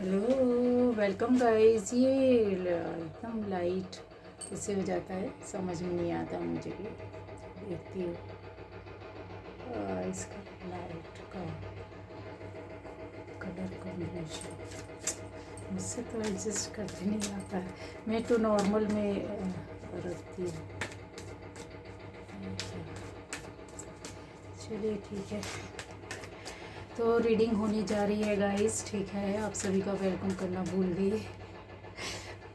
Hello, welcome guys. ये एकदम light कैसे हो जाता है समझ में नहीं आता मुझे भी। देखती हूँ इसका लाइट का कलर कॉम्बिनेशन मुझसे तो एडजस्ट करते नहीं आता है। मैं तो नॉर्मल में रखती हूँ। चलिए ठीक है, तो रीडिंग होने जा रही है गाइस। ठीक है, आप सभी का वेलकम करना भूल गई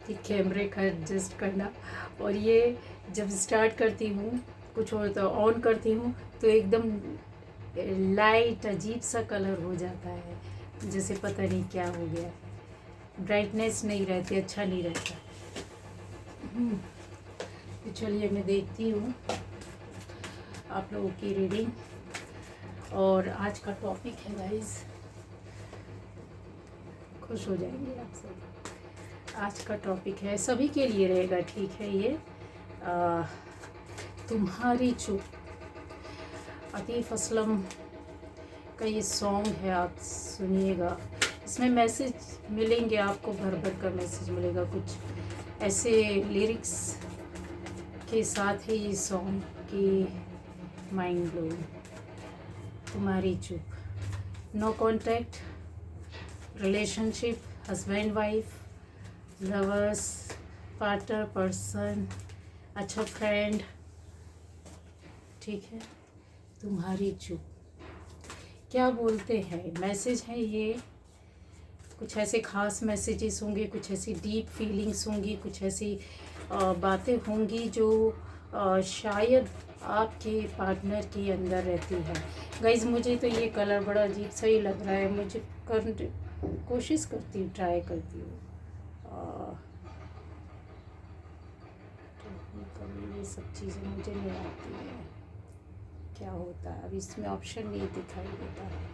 कि कैमरे का एडजस्ट करना। और ये जब स्टार्ट करती हूँ कुछ और तो ऑन करती हूँ तो एकदम लाइट अजीब सा कलर हो जाता है, जैसे पता नहीं क्या हो गया। ब्राइटनेस नहीं रहती, अच्छा नहीं रहता। तो चलिए मैं देखती हूँ आप लोगों की रीडिंग। और आज का टॉपिक है गाइस, खुश हो जाएंगे आप सब। आज का टॉपिक है, सभी के लिए रहेगा, ठीक है। ये तुम्हारी चुप, आतिफ असलम का ये सॉन्ग है, आप सुनिएगा। इसमें मैसेज मिलेंगे आपको, भर भर का मैसेज मिलेगा। कुछ ऐसे लिरिक्स के साथ है ये सॉन्ग की माइंड ब्लोइंग। तुम्हारी चुप, no contact, relationship, husband wife, lovers, partner, person, अच्छा फ्रेंड, ठीक है। तुम्हारी चुप, क्या बोलते हैं मैसेज है ये। कुछ ऐसे ख़ास मैसेजेस होंगे, कुछ ऐसी डीप फीलिंग्स होंगी, कुछ ऐसी बातें होंगी जो शायद आपके पार्टनर के अंदर रहती है। गाइज मुझे तो ये कलर बड़ा अजीब सा ही लग रहा है। मुझे कोशिश करती हूँ, ट्राई करती हूँ। ये सब चीज़ें मुझे नहीं आती है, क्या होता है। अब इसमें ऑप्शन नहीं दिखाई देता है।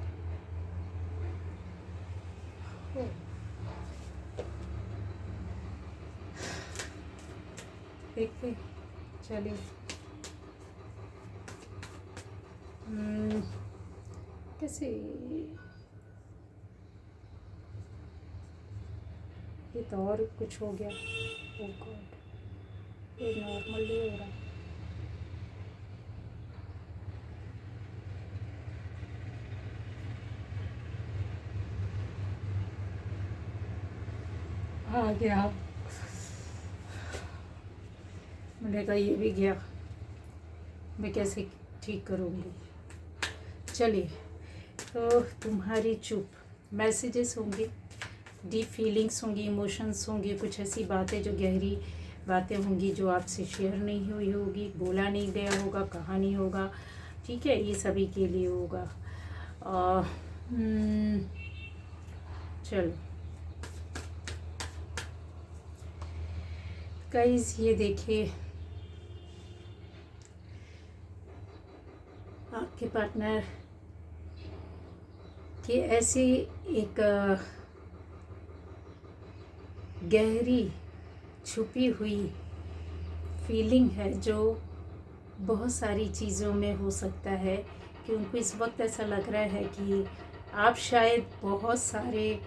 देखते चलिए। कैसे ये तो और कुछ हो गया। ओ गॉड, ये नॉर्मल नहीं हो रहा। आ गया, मैंने कहा ये भी गया, मैं कैसे ठीक करूँगी। चलिए, तो तुम्हारी चुप, मैसेजेस होंगे, डीप फीलिंग्स होंगी, इमोशंस होंगे, कुछ ऐसी बातें जो गहरी बातें होंगी जो आपसे शेयर नहीं हुई होगी, बोला नहीं गया होगा, कहा नहीं होगा, ठीक है। ये सभी के लिए होगा। चलो गाइस, ये देखिए, आपके पार्टनर की ऐसी एक गहरी छुपी हुई फीलिंग है जो बहुत सारी चीज़ों में हो सकता है कि उनको इस वक्त ऐसा लग रहा है कि आप शायद बहुत सारे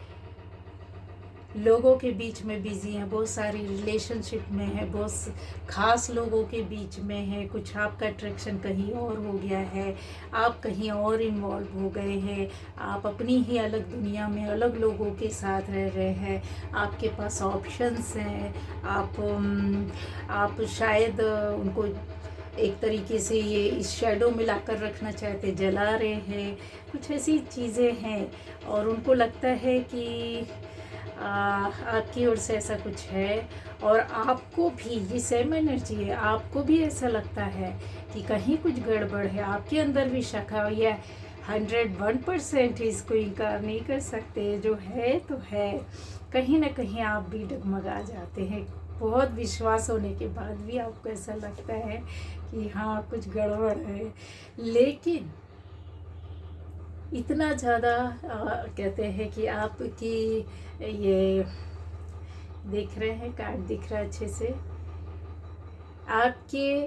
लोगों के बीच में बिज़ी हैं, बहुत सारी रिलेशनशिप में है, बहुत ख़ास लोगों के बीच में है। कुछ आपका अट्रैक्शन कहीं और हो गया है, आप कहीं और इन्वॉल्व हो गए हैं, आप अपनी ही अलग दुनिया में अलग लोगों के साथ रह रहे हैं। आपके पास ऑप्शंस हैं, आप शायद उनको एक तरीके से ये इस शेडो में लाकर रखना चाहते, जला रहे हैं, कुछ ऐसी चीज़ें हैं। और उनको लगता है कि आपकी ओर से ऐसा कुछ है। और आपको भी ये सेम एनर्जी है, आपको भी ऐसा लगता है कि कहीं कुछ गड़बड़ है, आपके अंदर भी शक है। या 101% इसको इनकार नहीं कर सकते, जो है तो है। कहीं ना कहीं आप भी डगमगा जाते हैं, बहुत विश्वास होने के बाद भी आपको ऐसा लगता है कि हाँ कुछ गड़बड़ है। लेकिन इतना ज़्यादा कहते हैं कि आपकी ये देख रहे हैं, कार्ड दिख रहा है अच्छे से। आपके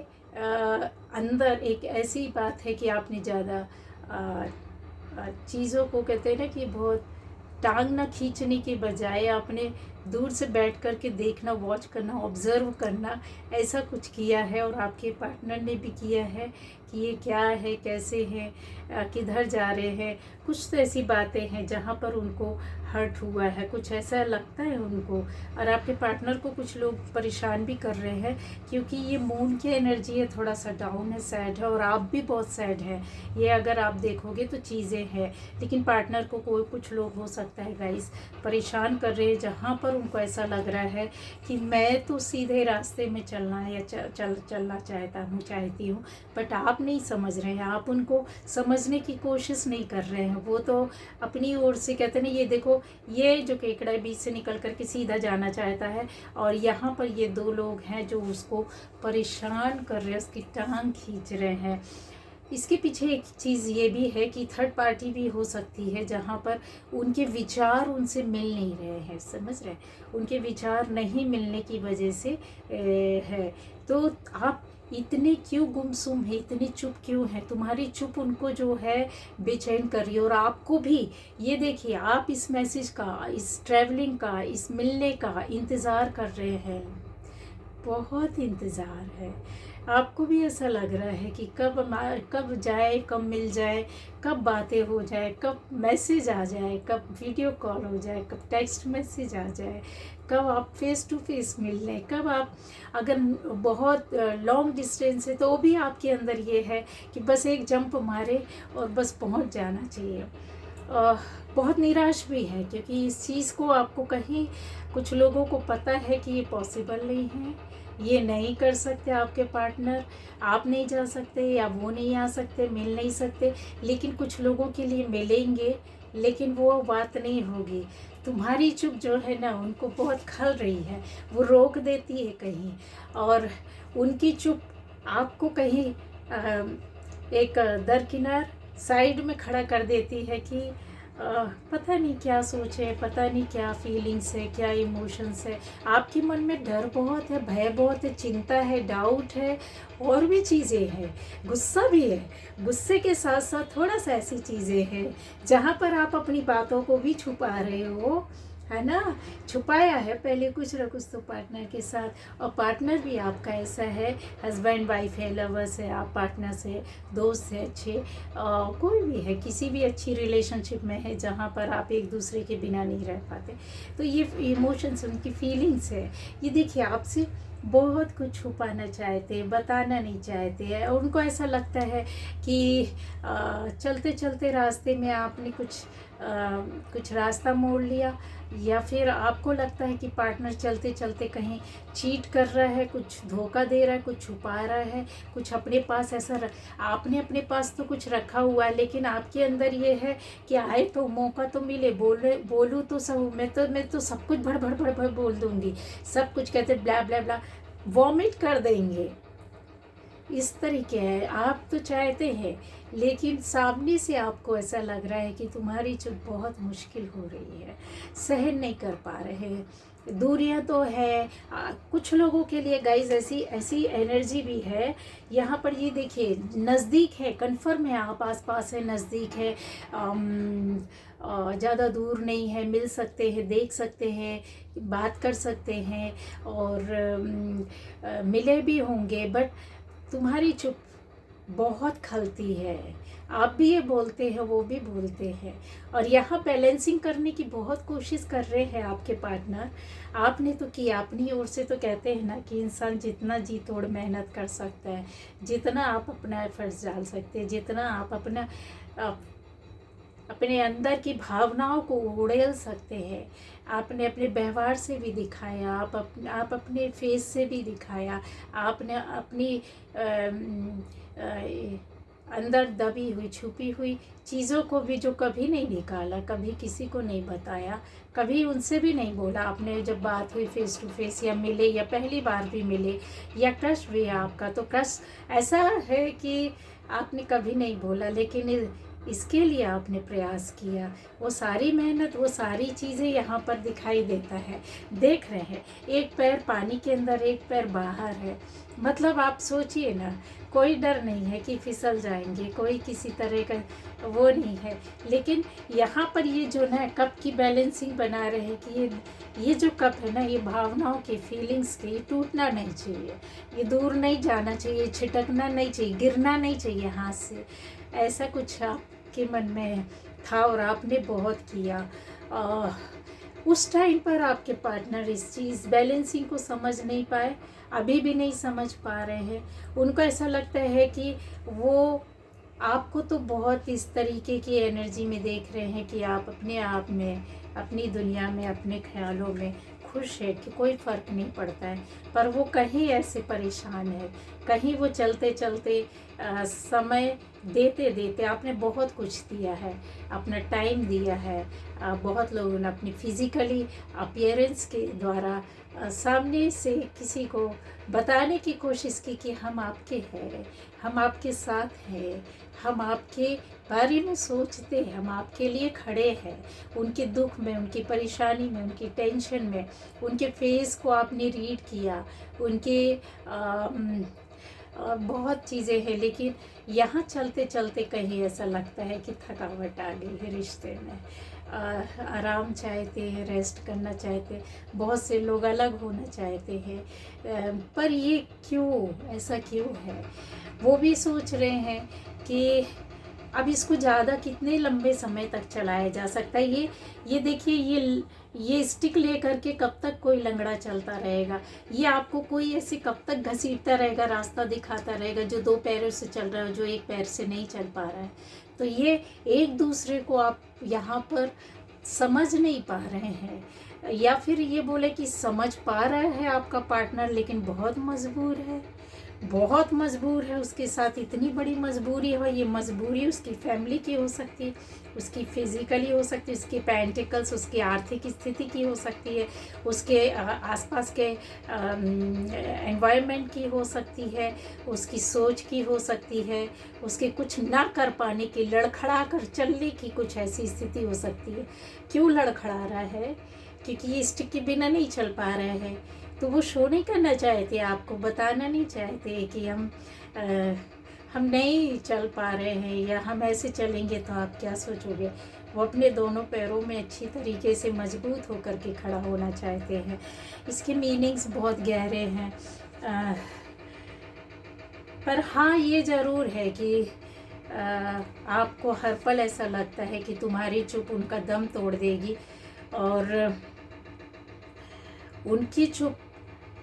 अंदर एक ऐसी बात है कि आपने ज़्यादा चीज़ों को कहते हैं ना कि बहुत टांग ना खींचने के बजाय आपने दूर से बैठ कर के देखना, वॉच करना, ऑब्ज़र्व करना, ऐसा कुछ किया है और आपके पार्टनर ने भी किया है कि ये क्या है, कैसे हैं, किधर जा रहे हैं। कुछ तो ऐसी बातें हैं जहाँ पर उनको हर्ट हुआ है, कुछ ऐसा लगता है उनको। और आपके पार्टनर को कुछ लोग परेशान भी कर रहे हैं क्योंकि ये मून की एनर्जी है, थोड़ा सा डाउन है, सैड है, और आप भी बहुत सैड है। ये अगर आप देखोगे तो चीज़ें हैं, लेकिन पार्टनर को कोई कुछ लोग हो सकता है गाइस परेशान कर रहे हैं, जहाँ पर उनको ऐसा लग रहा है कि मैं तो सीधे रास्ते में चलना है या चलना चाहती हूँ, बट आप नहीं समझ रहे हैं, आप उनको समझने की कोशिश नहीं कर रहे हैं। वो तो अपनी ओर से कहते हैं ना, ये देखो, ये जो केकड़ा बीच से निकल करके सीधा जाना चाहता है, और यहाँ पर ये दो लोग हैं जो उसको परेशान कर रहे हैं, उसकी टांग खींच रहे हैं। इसके पीछे एक चीज़ ये भी है कि थर्ड पार्टी भी हो सकती है, जहाँ पर उनके विचार उनसे मिल नहीं रहे हैं, समझ रहे, उनके विचार नहीं मिलने की वजह से है। तो आप इतने क्यों गुमसुम है, इतने चुप क्यों हैं? तुम्हारी चुप उनको जो है बेचैन कर रही है, और आपको भी। ये देखिए, आप इस मैसेज का, इस ट्रैवलिंग का, इस मिलने का इंतज़ार कर रहे हैं, बहुत इंतज़ार है। आपको भी ऐसा लग रहा है कि कब जाए, कब मिल जाए, कब बातें हो जाए, कब मैसेज आ जाए, कब वीडियो कॉल हो जाए, कब टेक्स्ट मैसेज आ जाए, कब आप फेस टू फेस मिल लें, कब आप, अगर बहुत लॉन्ग डिस्टेंस है तो भी आपके अंदर ये है कि बस एक जंप मारे और बस पहुंच जाना चाहिए। बहुत निराश भी है क्योंकि इस चीज़ को आपको कहीं, कुछ लोगों को पता है कि ये पॉसिबल नहीं है, ये नहीं कर सकते आपके पार्टनर, आप नहीं जा सकते या वो नहीं आ सकते, मिल नहीं सकते, लेकिन कुछ लोगों के लिए मिलेंगे, लेकिन वो बात नहीं होगी। तुम्हारी चुप जो है ना, उनको बहुत खल रही है, वो रोक देती है कहीं, और उनकी चुप आपको कहीं एक दरकिनार साइड में खड़ा कर देती है कि पता नहीं क्या सोच है, पता नहीं क्या फीलिंग्स है, क्या इमोशंस है। आपके मन में डर बहुत है, भय बहुत है, चिंता है, डाउट है, और भी चीज़ें हैं, गुस्सा भी है। गुस्से के साथ साथ थोड़ा सा ऐसी चीज़ें हैं जहाँ पर आप अपनी बातों को भी छुपा रहे हो, है ना। छुपाया है पहले कुछ ना कुछ तो पार्टनर के साथ, और पार्टनर भी आपका ऐसा है, हस्बैंड वाइफ है, लवर्स है, आप पार्टनर्स है, दोस्त है अच्छे, कोई भी है, किसी भी अच्छी रिलेशनशिप में है जहाँ पर आप एक दूसरे के बिना नहीं रह पाते। तो ये इमोशंस, उनकी फीलिंग्स है, ये देखिए आपसे बहुत कुछ छुपाना चाहते हैं, बताना नहीं चाहते हैं, और उनको ऐसा लगता है कि चलते चलते रास्ते में आपने कुछ रास्ता मोड़ लिया, या फिर आपको लगता है कि पार्टनर चलते चलते कहीं चीट कर रहा है, कुछ धोखा दे रहा है, कुछ छुपा रहा है, कुछ अपने पास आपने अपने पास तो कुछ रखा हुआ है, लेकिन आपके अंदर ये है कि आए तो मौका तो मिले, बोलूँ तो सहूँ, मैं तो सब कुछ भड़ भड़ भड़ भड़ बोल दूँगी, सब कुछ कहते ब्ला ब्ला ब्ला, वॉमिट कर देंगे, इस तरीके है। आप तो चाहते हैं, लेकिन सामने से आपको ऐसा लग रहा है कि तुम्हारी चुप बहुत मुश्किल हो रही है, सहन नहीं कर पा रहे हैं। दूरियां तो है, कुछ लोगों के लिए गाइज ऐसी एनर्जी भी है। यहाँ पर ये देखिए, नज़दीक है, कन्फर्म है, आप आस पास है, नज़दीक है, ज़्यादा दूर नहीं है, मिल सकते हैं, देख सकते हैं, बात कर सकते हैं, और मिले भी होंगे, बट तुम्हारी चुप बहुत खलती है। आप भी ये बोलते हैं, वो भी बोलते हैं, और यहाँ बैलेंसिंग करने की बहुत कोशिश कर रहे हैं आपके पार्टनर। आपने तो किया अपनी ओर से, तो कहते हैं ना कि इंसान जितना जी तोड़ मेहनत कर सकता है, जितना आप अपना एफर्ट्स डाल सकते हैं, जितना आप अपने अंदर की भावनाओं को उड़ेल सकते हैं, आपने अपने व्यवहार से भी दिखाया, आप अपने फेस से भी दिखाया, आपने अपनी अंदर दबी हुई, छुपी हुई चीज़ों को भी जो कभी नहीं निकाला, कभी किसी को नहीं बताया, कभी उनसे भी नहीं बोला। आपने जब बात हुई फेस टू फेस, या मिले, या पहली बार भी मिले, या क्रश भी है आपका, तो क्रश ऐसा है कि आपने कभी नहीं बोला, लेकिन इसके लिए आपने प्रयास किया, वो सारी मेहनत, वो सारी चीज़ें यहाँ पर दिखाई देता है। देख रहे हैं, एक पैर पानी के अंदर, एक पैर बाहर है। मतलब आप सोचिए ना, कोई डर नहीं है कि फिसल जाएंगे, कोई किसी तरह का वो नहीं है। लेकिन यहाँ पर ये जो ना कप की बैलेंसिंग बना रहे हैं कि ये जो कप है ना, ये भावनाओं के, फीलिंग्स के, ये टूटना नहीं चाहिए, ये दूर नहीं जाना चाहिए, छिटकना नहीं चाहिए, गिरना नहीं चाहिए हाथ से। ऐसा कुछ आपके मन में था और आपने बहुत किया। उस टाइम पर आपके पार्टनर इस चीज़ बैलेंसिंग को समझ नहीं पाए, अभी भी नहीं समझ पा रहे हैं। उनको ऐसा लगता है कि वो आपको तो बहुत इस तरीके की एनर्जी में देख रहे हैं कि आप अपने आप में, अपनी दुनिया में, अपने ख्यालों में खुश है, कि कोई फ़र्क नहीं पड़ता है। पर वो कहीं ऐसे परेशान है, कहीं वो चलते चलते समय देते देते, आपने बहुत कुछ दिया है, अपना टाइम दिया है। बहुत लोगों ने अपनी फिज़िकली अपीयरेंस के द्वारा सामने से किसी को बताने की कोशिश की कि हम आपके हैं, हम आपके साथ हैं, हम आपके बारे में सोचते हैं, हम आपके लिए खड़े हैं। उनके दुख में, उनकी परेशानी में, उनकी टेंशन में, उनके फेस को आपने रीड किया, उनके बहुत चीज़ें हैं। लेकिन यहाँ चलते चलते कहीं ऐसा लगता है कि थकावट आ गई है रिश्ते में। आराम चाहते हैं, रेस्ट करना चाहते हैं, बहुत से लोग अलग होना चाहते हैं। पर ये क्यों, ऐसा क्यों है? वो भी सोच रहे हैं कि अब इसको ज़्यादा कितने लंबे समय तक चलाया जा सकता है। ये देखिए, ये स्टिक लेकर के कब तक कोई लंगड़ा चलता रहेगा? ये आपको कोई ऐसे कब तक घसीटता रहेगा, रास्ता दिखाता रहेगा, जो दो पैरों से चल रहा है, जो एक पैर से नहीं चल पा रहा है? तो ये एक दूसरे को आप यहाँ पर समझ नहीं पा रहे हैं, या फिर ये बोले कि समझ पा रहा है आपका पार्टनर, लेकिन बहुत मजबूर है, बहुत मजबूर है। उसके साथ इतनी बड़ी मजबूरी है, ये मजबूरी उसकी फैमिली की हो सकती है, उसकी फिजिकली हो सकती है, उसकी पेंटिकल्स, उसकी आर्थिक स्थिति की हो सकती है, उसके आसपास के एनवायरनमेंट की हो सकती है, उसकी सोच की हो सकती है, उसके कुछ ना कर पाने की, लड़खड़ा कर चलने की कुछ ऐसी स्थिति हो सकती है। क्यों लड़खड़ा रहा है? क्योंकि ये स्टिक के बिना नहीं चल पा रहे हैं। तो वो शो नहीं करना चाहते, आपको बताना नहीं चाहते कि हम नहीं चल पा रहे हैं, या हम ऐसे चलेंगे तो आप क्या सोचोगे। वो अपने दोनों पैरों में अच्छी तरीके से मजबूत होकर के खड़ा होना चाहते हैं। इसके मीनिंग्स बहुत गहरे हैं। पर हाँ, ये ज़रूर है कि आपको हर पल ऐसा लगता है कि तुम्हारी चुप उनका दम तोड़ देगी, और उनकी चुप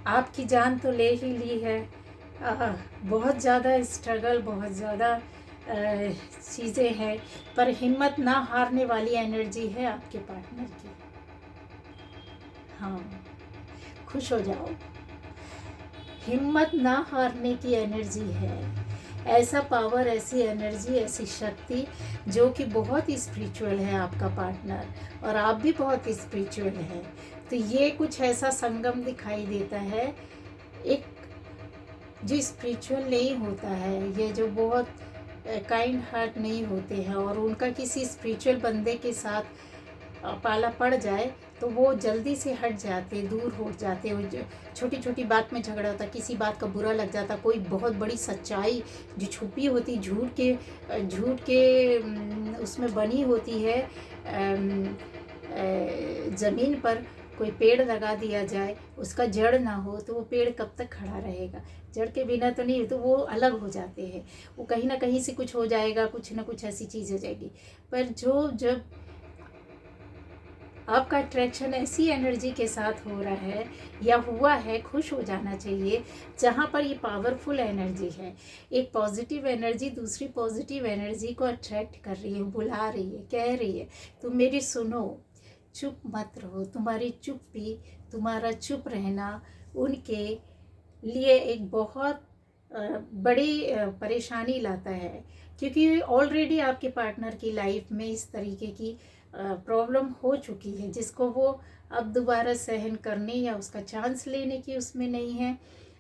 आपकी जान तो ले ही ली है। बहुत ज़्यादा स्ट्रगल, बहुत ज़्यादा चीज़ें हैं, पर हिम्मत ना हारने वाली एनर्जी है आपके पार्टनर की। हाँ, खुश हो जाओ, हिम्मत ना हारने की एनर्जी है। ऐसा पावर, ऐसी एनर्जी, ऐसी शक्ति, जो कि बहुत स्पिरिचुअल है आपका पार्टनर, और आप भी बहुत स्पिरिचुअल हैं। तो ये कुछ ऐसा संगम दिखाई देता है। एक जो स्पिरिचुअल नहीं होता है, ये जो बहुत काइंड हार्ट नहीं होते हैं, और उनका किसी स्पिरिचुअल बंदे के साथ पाला पड़ जाए तो वो जल्दी से हट जाते, दूर हो जाते। वो छोटी छोटी बात में झगड़ा होता, किसी बात का बुरा लग जाता, कोई बहुत बड़ी सच्चाई जो छुपी होती, झूठ के उसमें बनी होती है, ज़मीन पर कोई पेड़ लगा दिया जाए, उसका जड़ ना हो तो वो पेड़ कब तक खड़ा रहेगा? जड़ के बिना तो नहीं, तो वो अलग हो जाते हैं। वो कहीं ना कहीं से कुछ हो जाएगा, कुछ ना कुछ ऐसी चीज़ हो जाएगी। पर जब आपका अट्रैक्शन ऐसी एनर्जी के साथ हो रहा है या हुआ है, खुश हो जाना चाहिए। जहाँ पर ये पावरफुल एनर्जी है, एक पॉजिटिव एनर्जी दूसरी पॉजिटिव एनर्जी को अट्रैक्ट कर रही है, बुला रही है, कह रही है तुम मेरी सुनो, चुप मत रहो। तुम्हारी चुप्पी, तुम्हारा चुप रहना उनके लिए एक बहुत बड़ी परेशानी लाता है, क्योंकि ऑलरेडी आपके पार्टनर की लाइफ में इस तरीके की प्रॉब्लम हो चुकी है, जिसको वो अब दोबारा सहन करने या उसका चांस लेने की उसमें नहीं है।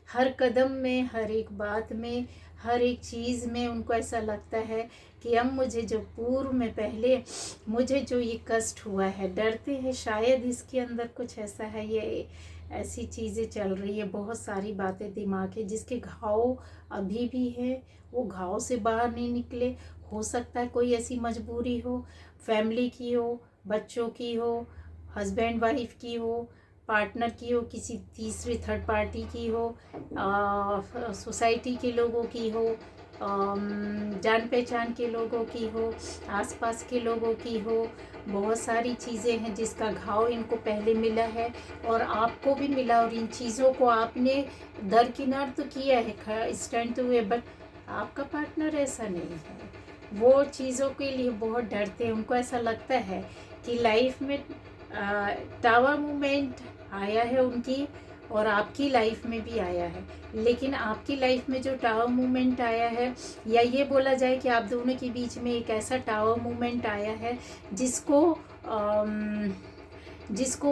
हर कदम में, हर एक बात में, हर एक चीज़ में उनको ऐसा लगता है कि अब मुझे जो पूर्व में पहले मुझे जो ये कष्ट हुआ है, डरते हैं शायद इसके अंदर कुछ ऐसा है, ये ऐसी चीज़ें चल रही है, बहुत सारी बातें दिमाग है, जिसके घाव अभी भी है, वो घाव से बाहर नहीं निकले। हो सकता है कोई ऐसी मजबूरी हो, फैमिली की हो, बच्चों की हो, हस्बैंड वाइफ की हो, पार्टनर की हो, किसी तीसरी थर्ड पार्टी की हो, सोसाइटी के लोगों की हो, जान पहचान के लोगों की हो, आसपास के लोगों की हो। बहुत सारी चीज़ें हैं जिसका घाव इनको पहले मिला है और आपको भी मिला, और इन चीज़ों को आपने दरकिनार तो किया है, स्टैंड तो हुए, बट आपका पार्टनर ऐसा नहीं है। वो चीज़ों के लिए बहुत डरते हैं। उनको ऐसा लगता है कि लाइफ में टावर मूवमेंट आया है उनकी, और आपकी लाइफ में भी आया है, लेकिन आपकी लाइफ में जो टावर मूवमेंट आया है, या ये बोला जाए कि आप दोनों के बीच में एक ऐसा टावर मूवमेंट आया है जिसको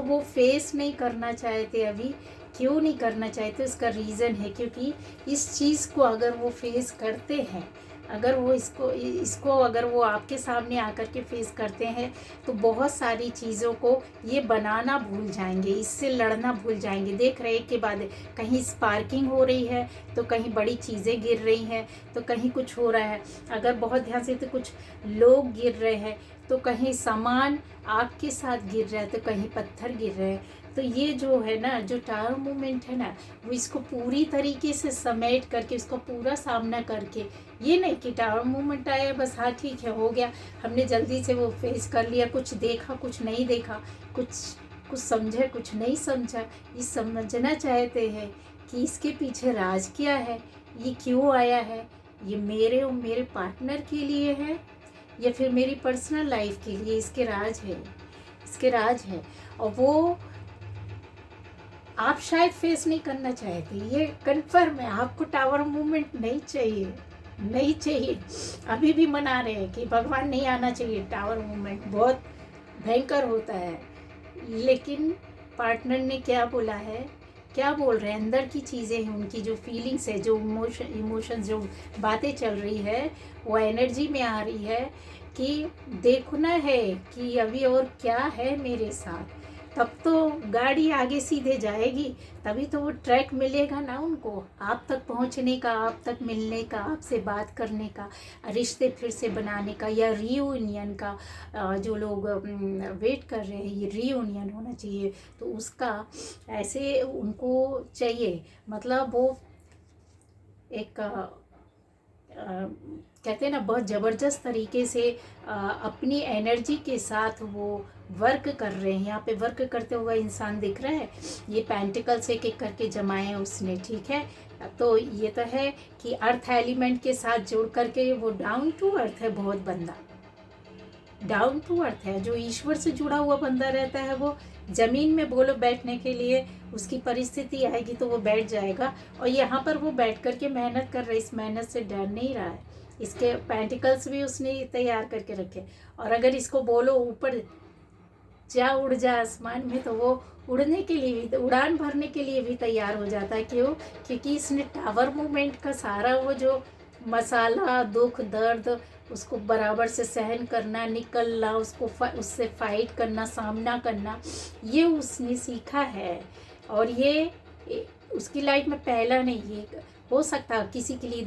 वो फेस नहीं करना चाहते अभी। क्यों नहीं करना चाहते, उसका रीज़न है क्योंकि इस चीज़ को अगर वो फेस करते हैं, अगर वो इसको अगर वो आपके सामने आकर के फेस करते हैं, तो बहुत सारी चीज़ों को ये बनाना भूल जाएंगे, इससे लड़ना भूल जाएंगे। देख रहे के बाद कहीं स्पार्किंग हो रही है, तो कहीं बड़ी चीज़ें गिर रही हैं, तो कहीं कुछ हो रहा है। अगर बहुत ध्यान से, तो कुछ लोग गिर रहे हैं, तो कहीं सामान आग के साथ गिर रहा है, तो कहीं पत्थर गिर रहे हैं। तो ये जो है ना, जो टावर मूवमेंट है ना, वो इसको पूरी तरीके से समेट करके, उसका पूरा सामना करके, ये नहीं कि टावर मूवमेंट आया बस हाँ ठीक है हो गया, हमने जल्दी से वो फेस कर लिया, कुछ देखा कुछ नहीं देखा, कुछ कुछ समझा कुछ नहीं समझा। ये समझना चाहते हैं कि इसके पीछे राज क्या है, ये क्यों आया है, ये मेरे और मेरे पार्टनर के लिए है या फिर मेरी पर्सनल लाइफ के लिए। इसके राज है, इसके राज है, और वो आप शायद फेस नहीं करना चाहते। ये कन्फर्म है, आपको टावर मूवमेंट नहीं चाहिए, नहीं चाहिए। अभी भी मना रहे हैं कि भगवान नहीं आना चाहिए, टावर मूवमेंट बहुत भयंकर होता है। लेकिन पार्टनर ने क्या बोला है, क्या बोल रहे हैं, अंदर की चीज़ें हैं, उनकी जो फीलिंग्स है, जो इमोशन जो बातें चल रही है, वो एनर्जी में आ रही है कि देखना है कि अभी और क्या है मेरे साथ। तब तो गाड़ी आगे सीधे जाएगी, तभी तो वो ट्रैक मिलेगा ना उनको, आप तक पहुंचने का, आप तक मिलने का, आपसे बात करने का, रिश्ते फिर से बनाने का, या रीयूनियन का। जो लोग वेट कर रहे हैं, ये रीयूनियन होना चाहिए, तो उसका ऐसे उनको चाहिए। मतलब वो एक कहते हैं ना, बहुत ज़बरदस्त तरीके से अपनी एनर्जी के साथ वो वर्क कर रहे हैं। यहाँ पे वर्क करते हुआ इंसान दिख रहा है, ये पेंटिकल्स एक एक करके जमाए हैं उसने, ठीक है। तो ये तो है कि अर्थ एलिमेंट के साथ जोड़ करके वो डाउन टू अर्थ है, बहुत बंदा डाउन टू अर्थ है। जो ईश्वर से जुड़ा हुआ बंदा रहता है, वो ज़मीन में बोलो बैठने के लिए, उसकी परिस्थिति आएगी तो वो बैठ जाएगा। और यहाँ पर वो बैठ करके मेहनत कर रहा है, इस मेहनत से डर नहीं रहा है। इसके पेंटिकल्स भी उसने तैयार करके रखे, और अगर इसको बोलो ऊपर जा, उड़ जा आसमान में, तो वो उड़ने के लिए भी, उड़ान भरने के लिए भी तैयार हो जाता है। क्यों? क्योंकि इसने टावर मूवमेंट का सारा वो जो मसाला, दुख दर्द, उसको बराबर से सहन करना, निकलना, उसको उससे फाइट करना, सामना करना, ये उसने सीखा है। और ये उसकी लाइफ में पहला नहीं, ये हो सकता है किसी के लिए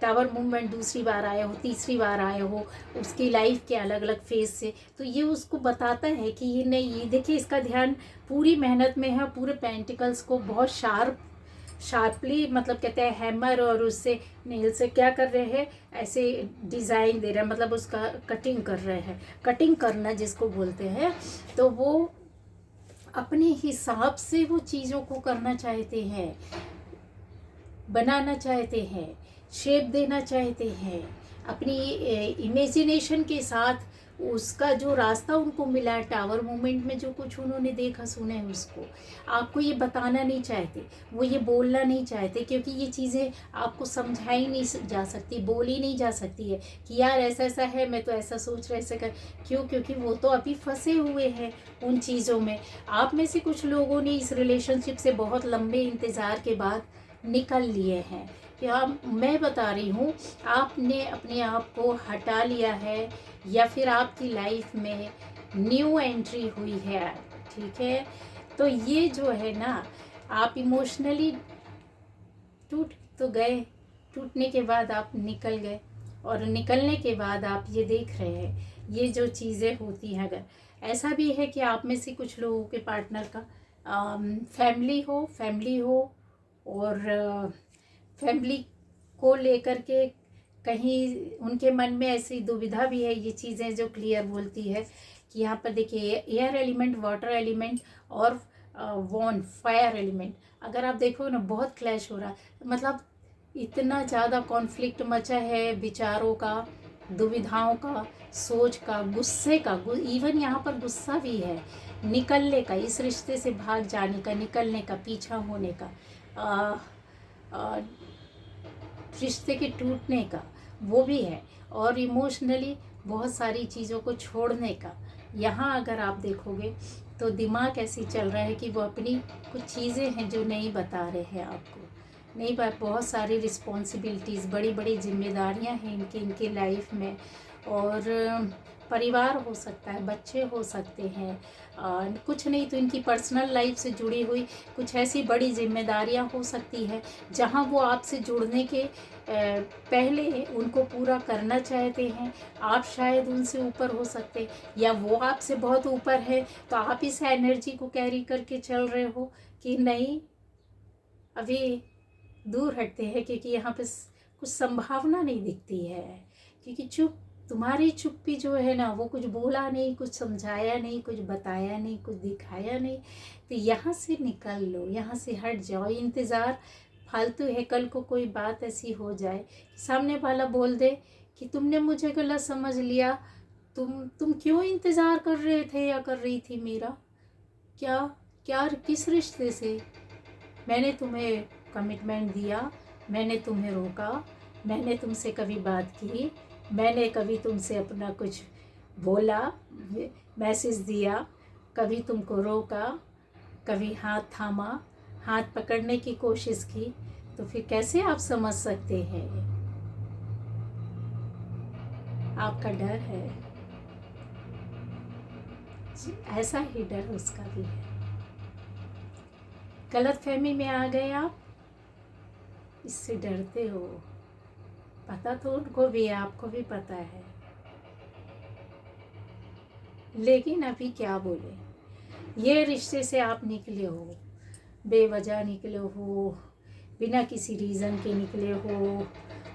टावर मूवमेंट दूसरी बार आया हो, तीसरी बार आया हो, उसकी लाइफ के अलग अलग फेज से। तो ये उसको बताता है कि ये नहीं, ये देखिए इसका ध्यान पूरी मेहनत में है, पूरे पेंटिकल्स को बहुत शार्पली, मतलब कहते हैं हैमर और उससे नेल से क्या कर रहे हैं, ऐसे डिज़ाइन दे रहे हैं, मतलब उसका कटिंग कर रहे हैं, कटिंग करना जिसको बोलते हैं। तो वो अपने हिसाब से वो चीज़ों को करना चाहते हैं, बनाना चाहते हैं, शेप देना चाहते हैं, अपनी इमेजिनेशन के साथ उसका जो रास्ता उनको मिला टावर मूवमेंट में, जो कुछ उन्होंने देखा सुना है, उसको आपको ये बताना नहीं चाहते, वो ये बोलना नहीं चाहते, क्योंकि ये चीज़ें आपको समझाई नहीं जा सकती, बोली नहीं जा सकती है कि यार ऐसा ऐसा है, मैं तो ऐसा सोच रहा, ऐसे कर। क्यों? क्योंकि वो तो अभी फंसे हुए हैं उन चीज़ों में। आप में से कुछ लोगों ने इस रिलेशनशिप से बहुत लंबे इंतज़ार के बाद निकल लिए हैं। क्या मैं बता रही हूँ, आपने अपने आप को हटा लिया है, या फिर आपकी लाइफ में न्यू एंट्री हुई है, ठीक है। तो ये जो है ना, आप इमोशनली टूट तो गए, टूटने के बाद आप निकल गए, और निकलने के बाद आप ये देख रहे हैं ये जो चीज़ें होती हैं। अगर ऐसा भी है कि आप में से कुछ लोगों के पार्टनर का फैमिली हो और फैमिली को लेकर के कहीं उनके मन में ऐसी दुविधा भी है। ये चीज़ें जो क्लियर बोलती है कि यहाँ पर देखिए, एयर एलिमेंट, वाटर एलिमेंट और वॉन फायर एलिमेंट, अगर आप देखो ना, बहुत क्लैश हो रहा है। मतलब इतना ज़्यादा कॉन्फ्लिक्ट मचा है, विचारों का, दुविधाओं का, सोच का, गुस्से का, इवन यहाँ पर गुस्सा भी है, निकलने का, इस रिश्ते से भाग जाने का, निकलने का, पीछा होने का, रिश्ते के टूटने का, वो भी है, और इमोशनली बहुत सारी चीज़ों को छोड़ने का। यहाँ अगर आप देखोगे तो दिमाग ऐसी चल रहा है कि वो अपनी कुछ चीज़ें हैं जो नहीं बता रहे हैं आपको, नहीं बात। बहुत सारी रिस्पॉन्सिबिलिटीज़, बड़ी बड़ी जिम्मेदारियां हैं इनके लाइफ में, और परिवार हो सकता है, बच्चे हो सकते हैं, कुछ नहीं तो इनकी पर्सनल लाइफ से जुड़ी हुई कुछ ऐसी बड़ी जिम्मेदारियां हो सकती है, जहां वो आपसे जुड़ने के पहले उनको पूरा करना चाहते हैं। आप शायद उनसे ऊपर हो सकते, या वो आपसे बहुत ऊपर है, तो आप इस एनर्जी को कैरी करके चल रहे हो कि नहीं, अभी दूर हटते हैं, क्योंकि यहाँ पे कुछ संभावना नहीं दिखती है। क्योंकि तुम्हारी चुप्पी जो है ना, वो कुछ बोला नहीं, कुछ समझाया नहीं, कुछ बताया नहीं, कुछ दिखाया नहीं। तो यहाँ से निकल लो, यहाँ से हट जाओ। इंतज़ार फालतू है। कल को कोई बात ऐसी हो जाए, सामने वाला बोल दे कि तुमने मुझे गलत समझ लिया, तुम क्यों इंतज़ार कर रहे थे या कर रही थी मेरा, क्या क्या किस रिश्ते से? मैंने तुम्हें कमिटमेंट दिया, मैंने तुम्हें रोका, मैंने तुमसे कभी बात की, मैंने कभी तुमसे अपना कुछ बोला, मैसेज दिया, कभी तुमको रोका, कभी हाथ थामा, हाथ पकड़ने की कोशिश की, तो फिर कैसे आप समझ सकते हैं? आपका डर है, ऐसा ही डर उसका भी है। गलतफहमी में आ गए आप, इससे डरते हो। पता तो उनको भी है, आपको भी पता है, लेकिन अभी क्या बोले। ये रिश्ते से आप निकले हो, बेवजह निकले हो, बिना किसी रीज़न के निकले हो।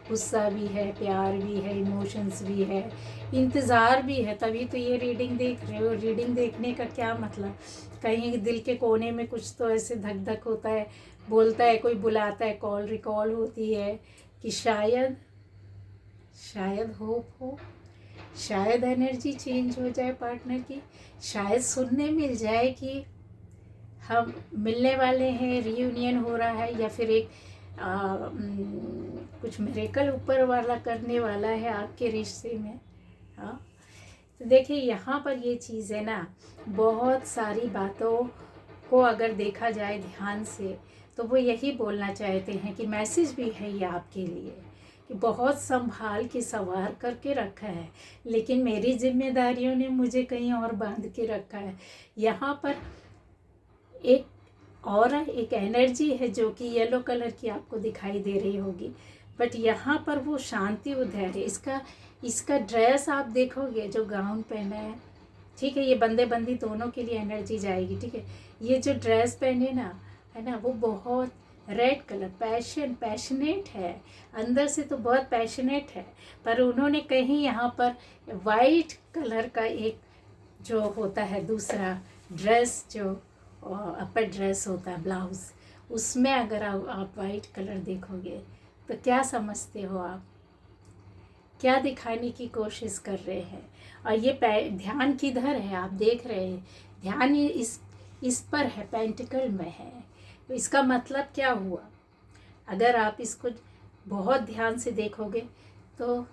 गुस्सा भी है, प्यार भी है, इमोशंस भी है, इंतज़ार भी है, तभी तो ये रीडिंग देख रहे हो। रीडिंग देखने का क्या मतलब, कहीं दिल के कोने में कुछ तो ऐसे धक धक होता है, बोलता है, कोई बुलाता है, कॉल रिकॉल होती है कि शायद होप हो, शायद एनर्जी चेंज हो जाए पार्टनर की, शायद सुनने मिल जाए कि हम मिलने वाले हैं, रियूनियन हो रहा है, या फिर एक कुछ मिरेकल ऊपर वाला करने वाला है आपके रिश्ते में। हाँ, तो देखिए यहाँ पर ये चीज़ है ना, बहुत सारी बातों को अगर देखा जाए ध्यान से, तो वो यही बोलना चाहते हैं कि मैसेज भी है ये आपके लिए कि बहुत संभाल के संवार करके रखा है, लेकिन मेरी जिम्मेदारियों ने मुझे कहीं और बांध के रखा है। यहाँ पर एक और एक एनर्जी है जो कि येलो कलर की आपको दिखाई दे रही होगी, बट यहाँ पर वो शांति उधर है। इसका ड्रेस आप देखोगे, जो गाउन पहना है, ठीक है, ये बंदे बंदी दोनों के लिए एनर्जी जाएगी, ठीक है। ये जो ड्रेस पहने ना, है ना, वो बहुत रेड कलर, पैशनेट है, अंदर से तो बहुत पैशनेट है, पर उन्होंने कहीं यहाँ पर वाइट कलर का एक जो होता है दूसरा ड्रेस, जो अपर ड्रेस होता है, ब्लाउज़, उसमें अगर आप वाइट कलर देखोगे तो क्या समझते हो आप, क्या दिखाने की कोशिश कर रहे हैं? और ये ध्यान किधर है, आप देख रहे हैं, ध्यान इस पर है, पेंटिकल में है। तो इसका मतलब क्या हुआ? अगर आप इसको बहुत ध्यान से देखोगे तो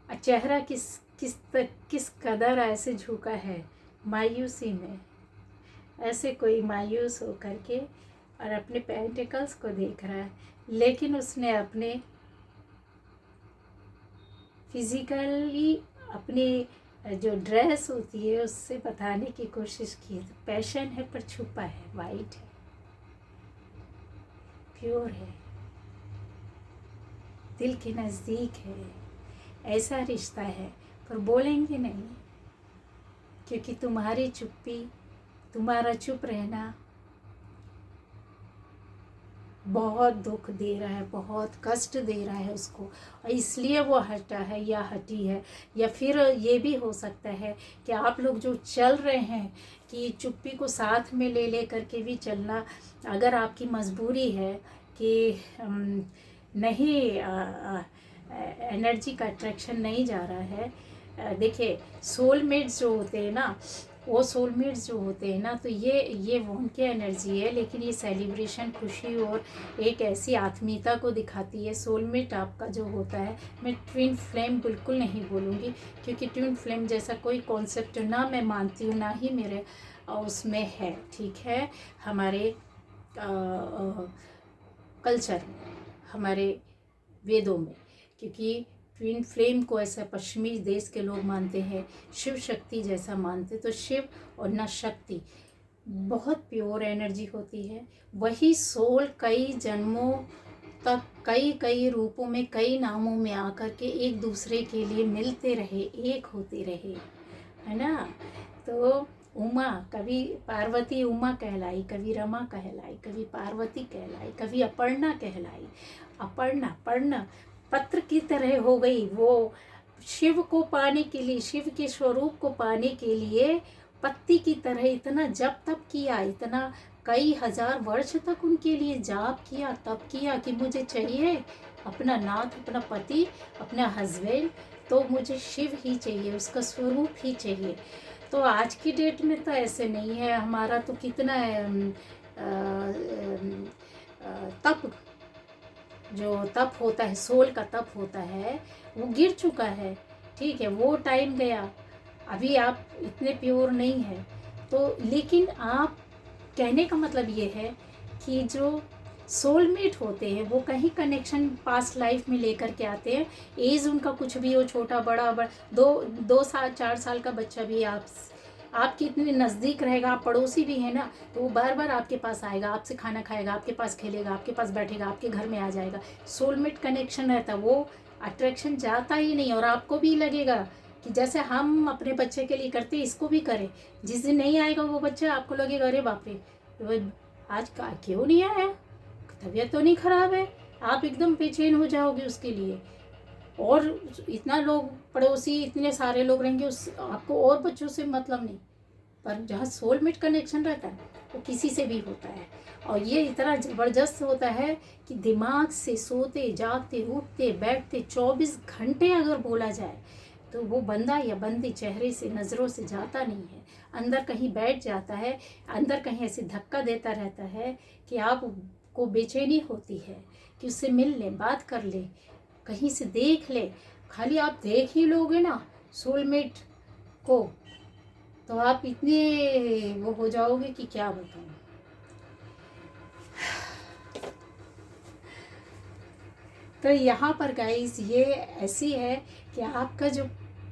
चेहरा किस कदर ऐसे झुका है, मायूसी में, ऐसे कोई मायूस हो करके और अपने पेंटिकल्स को देख रहा है, लेकिन उसने अपने फिजिकली अपनी जो ड्रेस होती है उससे बताने की कोशिश की है। तो पैशन है पर छुपा है, वाइट है, प्योर है, दिल के नज़दीक है, ऐसा रिश्ता है, पर बोलेंगे नहीं, क्योंकि तुम्हारी चुप्पी, तुम्हारा चुप रहना बहुत दुख दे रहा है, बहुत कष्ट दे रहा है उसको, और इसलिए वो हटा है या हटी है। या फिर ये भी हो सकता है कि आप लोग जो चल रहे हैं कि चुप्पी को साथ में ले ले करके भी चलना, अगर आपकी मजबूरी है कि नहीं, एनर्जी का अट्रैक्शन नहीं जा रहा है। देखिए सोलमेट्स जो होते हैं ना, वो सोलमेट्स जो होते हैं ना, तो ये उनकी एनर्जी है, लेकिन ये सेलिब्रेशन, खुशी और एक ऐसी आत्मीयता को दिखाती है। सोलमेट आपका जो होता है, मैं ट्विन फ्लेम बिल्कुल नहीं बोलूँगी, क्योंकि ट्विन फ्लेम जैसा कोई कॉन्सेप्ट ना मैं मानती हूँ, ना ही मेरे उसमें है, ठीक है, हमारे कल्चर में, हमारे वेदों में, क्योंकि ट्विन फ्लेम को ऐसा पश्चिमी देश के लोग मानते हैं, शिव शक्ति जैसा मानते। तो शिव और न शक्ति बहुत प्योर एनर्जी होती है। वही सोल कई जन्मों तक कई रूपों में, कई नामों में आकर के एक दूसरे के लिए मिलते रहे, एक होते रहे, है ना। तो उमा, कभी पार्वती उमा कहलाई, कभी रमा कहलाई, कभी पार्वती कहलाई, कभी अपर्णा कहलाई। अपर्णा पर्ण पत्र की तरह हो गई, वो शिव को पाने के लिए, शिव के स्वरूप को पाने के लिए पत्ती की तरह इतना जप तप किया, इतना कई हजार वर्ष तक उनके लिए जाप किया, तप किया कि मुझे चाहिए अपना नाथ, अपना पति, अपना हस्बैंड, तो मुझे शिव ही चाहिए, उसका स्वरूप ही चाहिए। तो आज की डेट में तो ऐसे नहीं है। हमारा तो कितना तप, जो तप होता है, सोल का तप होता है, वो गिर चुका है, ठीक है, वो टाइम गया। अभी आप इतने प्योर नहीं है। तो लेकिन आप, कहने का मतलब ये है कि जो सोलमेट होते हैं वो कहीं कनेक्शन पास्ट लाइफ में लेकर के आते हैं। एज उनका कुछ भी हो, छोटा बड़ा, 2 साल 4 साल का बच्चा भी आपके इतने नज़दीक रहेगा, आप पड़ोसी भी हैं ना, तो वो बार बार आपके पास आएगा, आपसे खाना खाएगा, आपके पास खेलेगा, आपके पास बैठेगा, आपके घर में आ जाएगा। सोलमेट कनेक्शन रहता, वो अट्रैक्शन जाता ही नहीं। और आपको भी लगेगा कि जैसे हम अपने बच्चे के लिए करते हैं, इसको भी करें। जिस दिन नहीं आएगा वो बच्चा, आपको लगेगा अरे बाप रे, आज का क्यों नहीं आया, तबीयत तो नहीं खराब है, आप एकदम बेचैन हो जाओगे उसके लिए। और इतना लोग, पड़ोसी इतने सारे लोग रहेंगे, उस आपको और बच्चों से मतलब नहीं। पर जहाँ सोलमेट कनेक्शन रहता है वो किसी से भी होता है, और ये इतना ज़बरदस्त होता है कि दिमाग से सोते जागते उठते बैठते 24 घंटे अगर बोला जाए तो वो बंदा या बंदी चेहरे से, नज़रों से जाता नहीं है, अंदर कहीं बैठ जाता है, अंदर कहीं ऐसे धक्का देता रहता है कि आपको बेचैनी होती है कि उससे मिल ले, बात कर ले, कहीं से देख ले। खाली आप देख ही लोगे ना सोलमेट को, तो आप इतने वो हो जाओगे कि क्या बताऊं। तो यहाँ पर गाइस ये ऐसी है कि आपका जो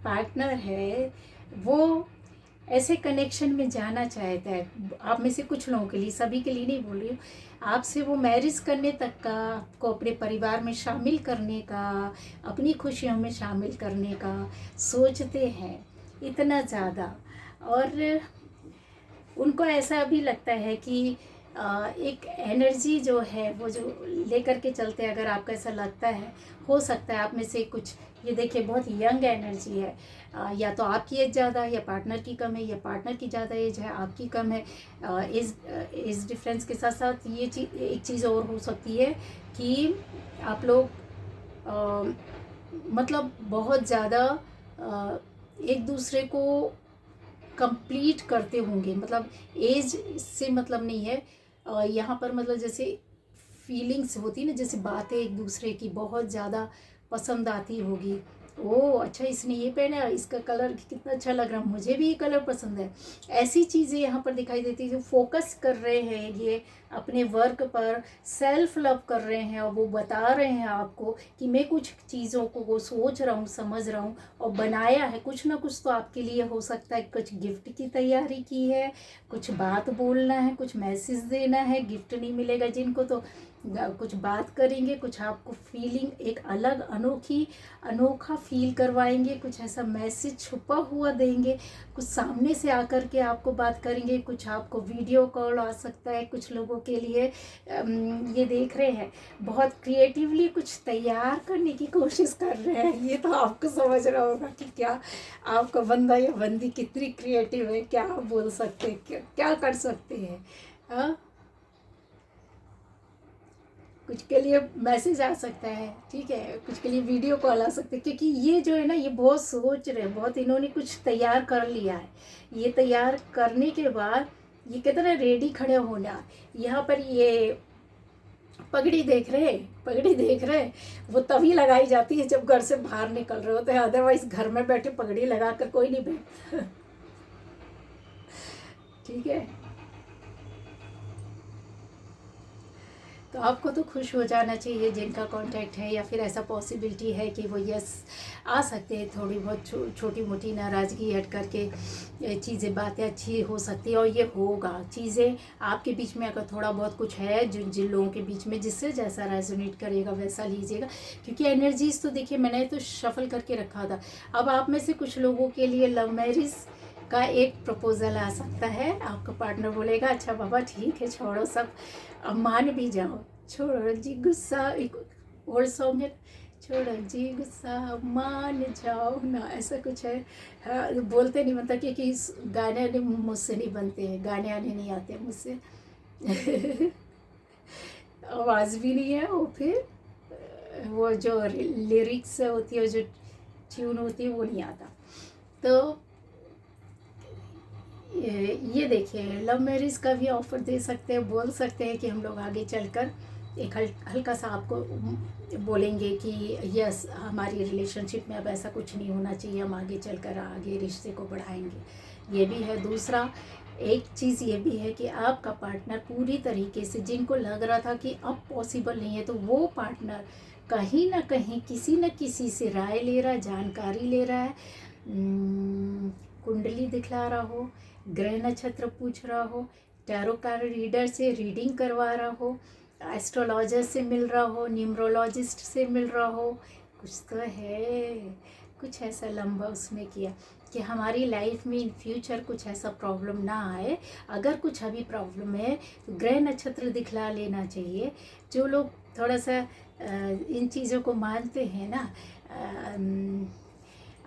पार्टनर है वो ऐसे कनेक्शन में जाना चाहता है। आप में से कुछ लोगों के लिए, सभी के लिए नहीं बोल रही हूँ, आपसे वो मैरिज करने तक का, आपको अपने परिवार में शामिल करने का, अपनी खुशियों में शामिल करने का सोचते हैं इतना ज़्यादा। और उनको ऐसा भी लगता है कि एक एनर्जी जो है वो जो लेकर के चलते हैं। अगर आपको ऐसा लगता है, हो सकता है आप में से कुछ, ये देखिए बहुत यंग एनर्जी है, या तो आपकी एज ज़्यादा है, या पार्टनर की कम है, या पार्टनर की ज़्यादा एज है, आपकी कम है। एज डिफरेंस के साथ साथ ये एक चीज़ और हो सकती है कि आप लोग मतलब बहुत ज़्यादा एक दूसरे को कंप्लीट करते होंगे, मतलब एज से मतलब नहीं है। यहाँ पर मतलब जैसे फीलिंग्स होती ना, जैसे बातें एक दूसरे की बहुत ज़्यादा पसंद आती होगी। ओह अच्छा, इसने ये पहना है, इसका कलर कितना अच्छा लग रहा है, मुझे भी ये कलर पसंद है। ऐसी चीज़ें यहाँ पर दिखाई देती है। जो फोकस कर रहे हैं ये अपने वर्क पर, सेल्फ लव कर रहे हैं, और वो बता रहे हैं आपको कि मैं कुछ चीज़ों को वो सोच रहा हूँ, समझ रहा हूँ और बनाया है। कुछ ना कुछ तो आपके लिए हो सकता है, कुछ गिफ्ट की तैयारी की है, कुछ बात बोलना है, कुछ मैसेज देना है। गिफ्ट नहीं मिलेगा जिनको तो कुछ बात करेंगे, कुछ आपको फीलिंग एक अलग अनोखा फील करवाएंगे, कुछ ऐसा मैसेज छुपा हुआ देंगे, कुछ सामने से आकर के आपको बात करेंगे, कुछ आपको वीडियो कॉल आ सकता है। कुछ लोगों के लिए ये देख रहे हैं बहुत क्रिएटिवली कुछ तैयार करने की कोशिश कर रहे हैं। ये तो आपको समझ रहा होगा कि क्या आपका बंदा या बंदी कितनी क्रिएटिव है, क्या बोल सकते हैं, क्या कर सकते हैं। हाँ, कुछ के लिए मैसेज आ सकता है, ठीक है, कुछ के लिए वीडियो कॉल आ सकते है, क्योंकि ये जो है ना, ये बहुत सोच रहे हैं, बहुत इन्होंने कुछ तैयार कर लिया है। ये तैयार करने के बाद ये कितना रेडी खड़े होना। यहाँ पर ये पगड़ी देख रहे, पगड़ी देख रहे, वो तभी लगाई जाती है जब घर से बाहर निकल रहे होते हैं, अदरवाइज घर में बैठे पगड़ी लगा कर कोई नहीं बैठ ठीक है। तो आपको तो खुश हो जाना चाहिए जिनका कांटेक्ट है, या फिर ऐसा पॉसिबिलिटी है कि वो यस आ सकते हैं। थोड़ी बहुत छोटी मोटी नाराज़गी हट करके चीज़ें, बातें अच्छी हो सकती है, और ये होगा। चीज़ें आपके बीच में अगर थोड़ा बहुत कुछ है, जिन लोगों के बीच में जिससे जैसा रेजोनेट करेगा वैसा लीजिएगा, क्योंकि एनर्जीज तो देखिए मैंने तो शफल करके रखा था। अब आप में से कुछ लोगों के लिए लव मैरिज का एक प्रपोजल आ सकता है। आपका पार्टनर बोलेगा अच्छा बाबा ठीक है, छोड़ो सब, अब मान भी जाओ, छोड़ो जी गुस्सा। एक और सॉन्ग है, छोड़ो जी गुस्सा मान जाओ ना, ऐसा कुछ है। हाँ, बोलते नहीं बनता, क्योंकि इस गाने मुझसे नहीं बनते हैं, गाने आने नहीं आते मुझसे आवाज़ भी नहीं है। वो फिर वो जो लिरिक्स होती है, जो ट्यून होती है, वो नहीं आता। तो ये देखिए, लव मैरिज का भी ऑफ़र दे सकते हैं। बोल सकते हैं कि हम लोग आगे चलकर एक हल्का सा आपको बोलेंगे कि यस, हमारी रिलेशनशिप में अब ऐसा कुछ नहीं होना चाहिए, हम आगे चलकर आगे रिश्ते को बढ़ाएंगे। ये भी है। दूसरा एक चीज़ ये भी है कि आपका पार्टनर पूरी तरीके से, जिनको लग रहा था कि अब पॉसिबल नहीं है, तो वो पार्टनर कहीं ना कहीं किसी न किसी से राय ले रहा है, जानकारी ले रहा है, कुंडली दिखला रहा हो, ग्रह नक्षत्र पूछ रहा हो, टैरो कार्ड रीडर से रीडिंग करवा रहा हो, एस्ट्रोलॉजर से मिल रहा हो, न्यूमरोलॉजिस्ट से मिल रहा हो, कुछ तो है। कुछ ऐसा लंबा उसने किया कि हमारी लाइफ में इन फ्यूचर कुछ ऐसा प्रॉब्लम ना आए। अगर कुछ अभी प्रॉब्लम है तो ग्रह नक्षत्र दिखला लेना चाहिए। जो लोग थोड़ा सा इन चीज़ों को मानते हैं ना,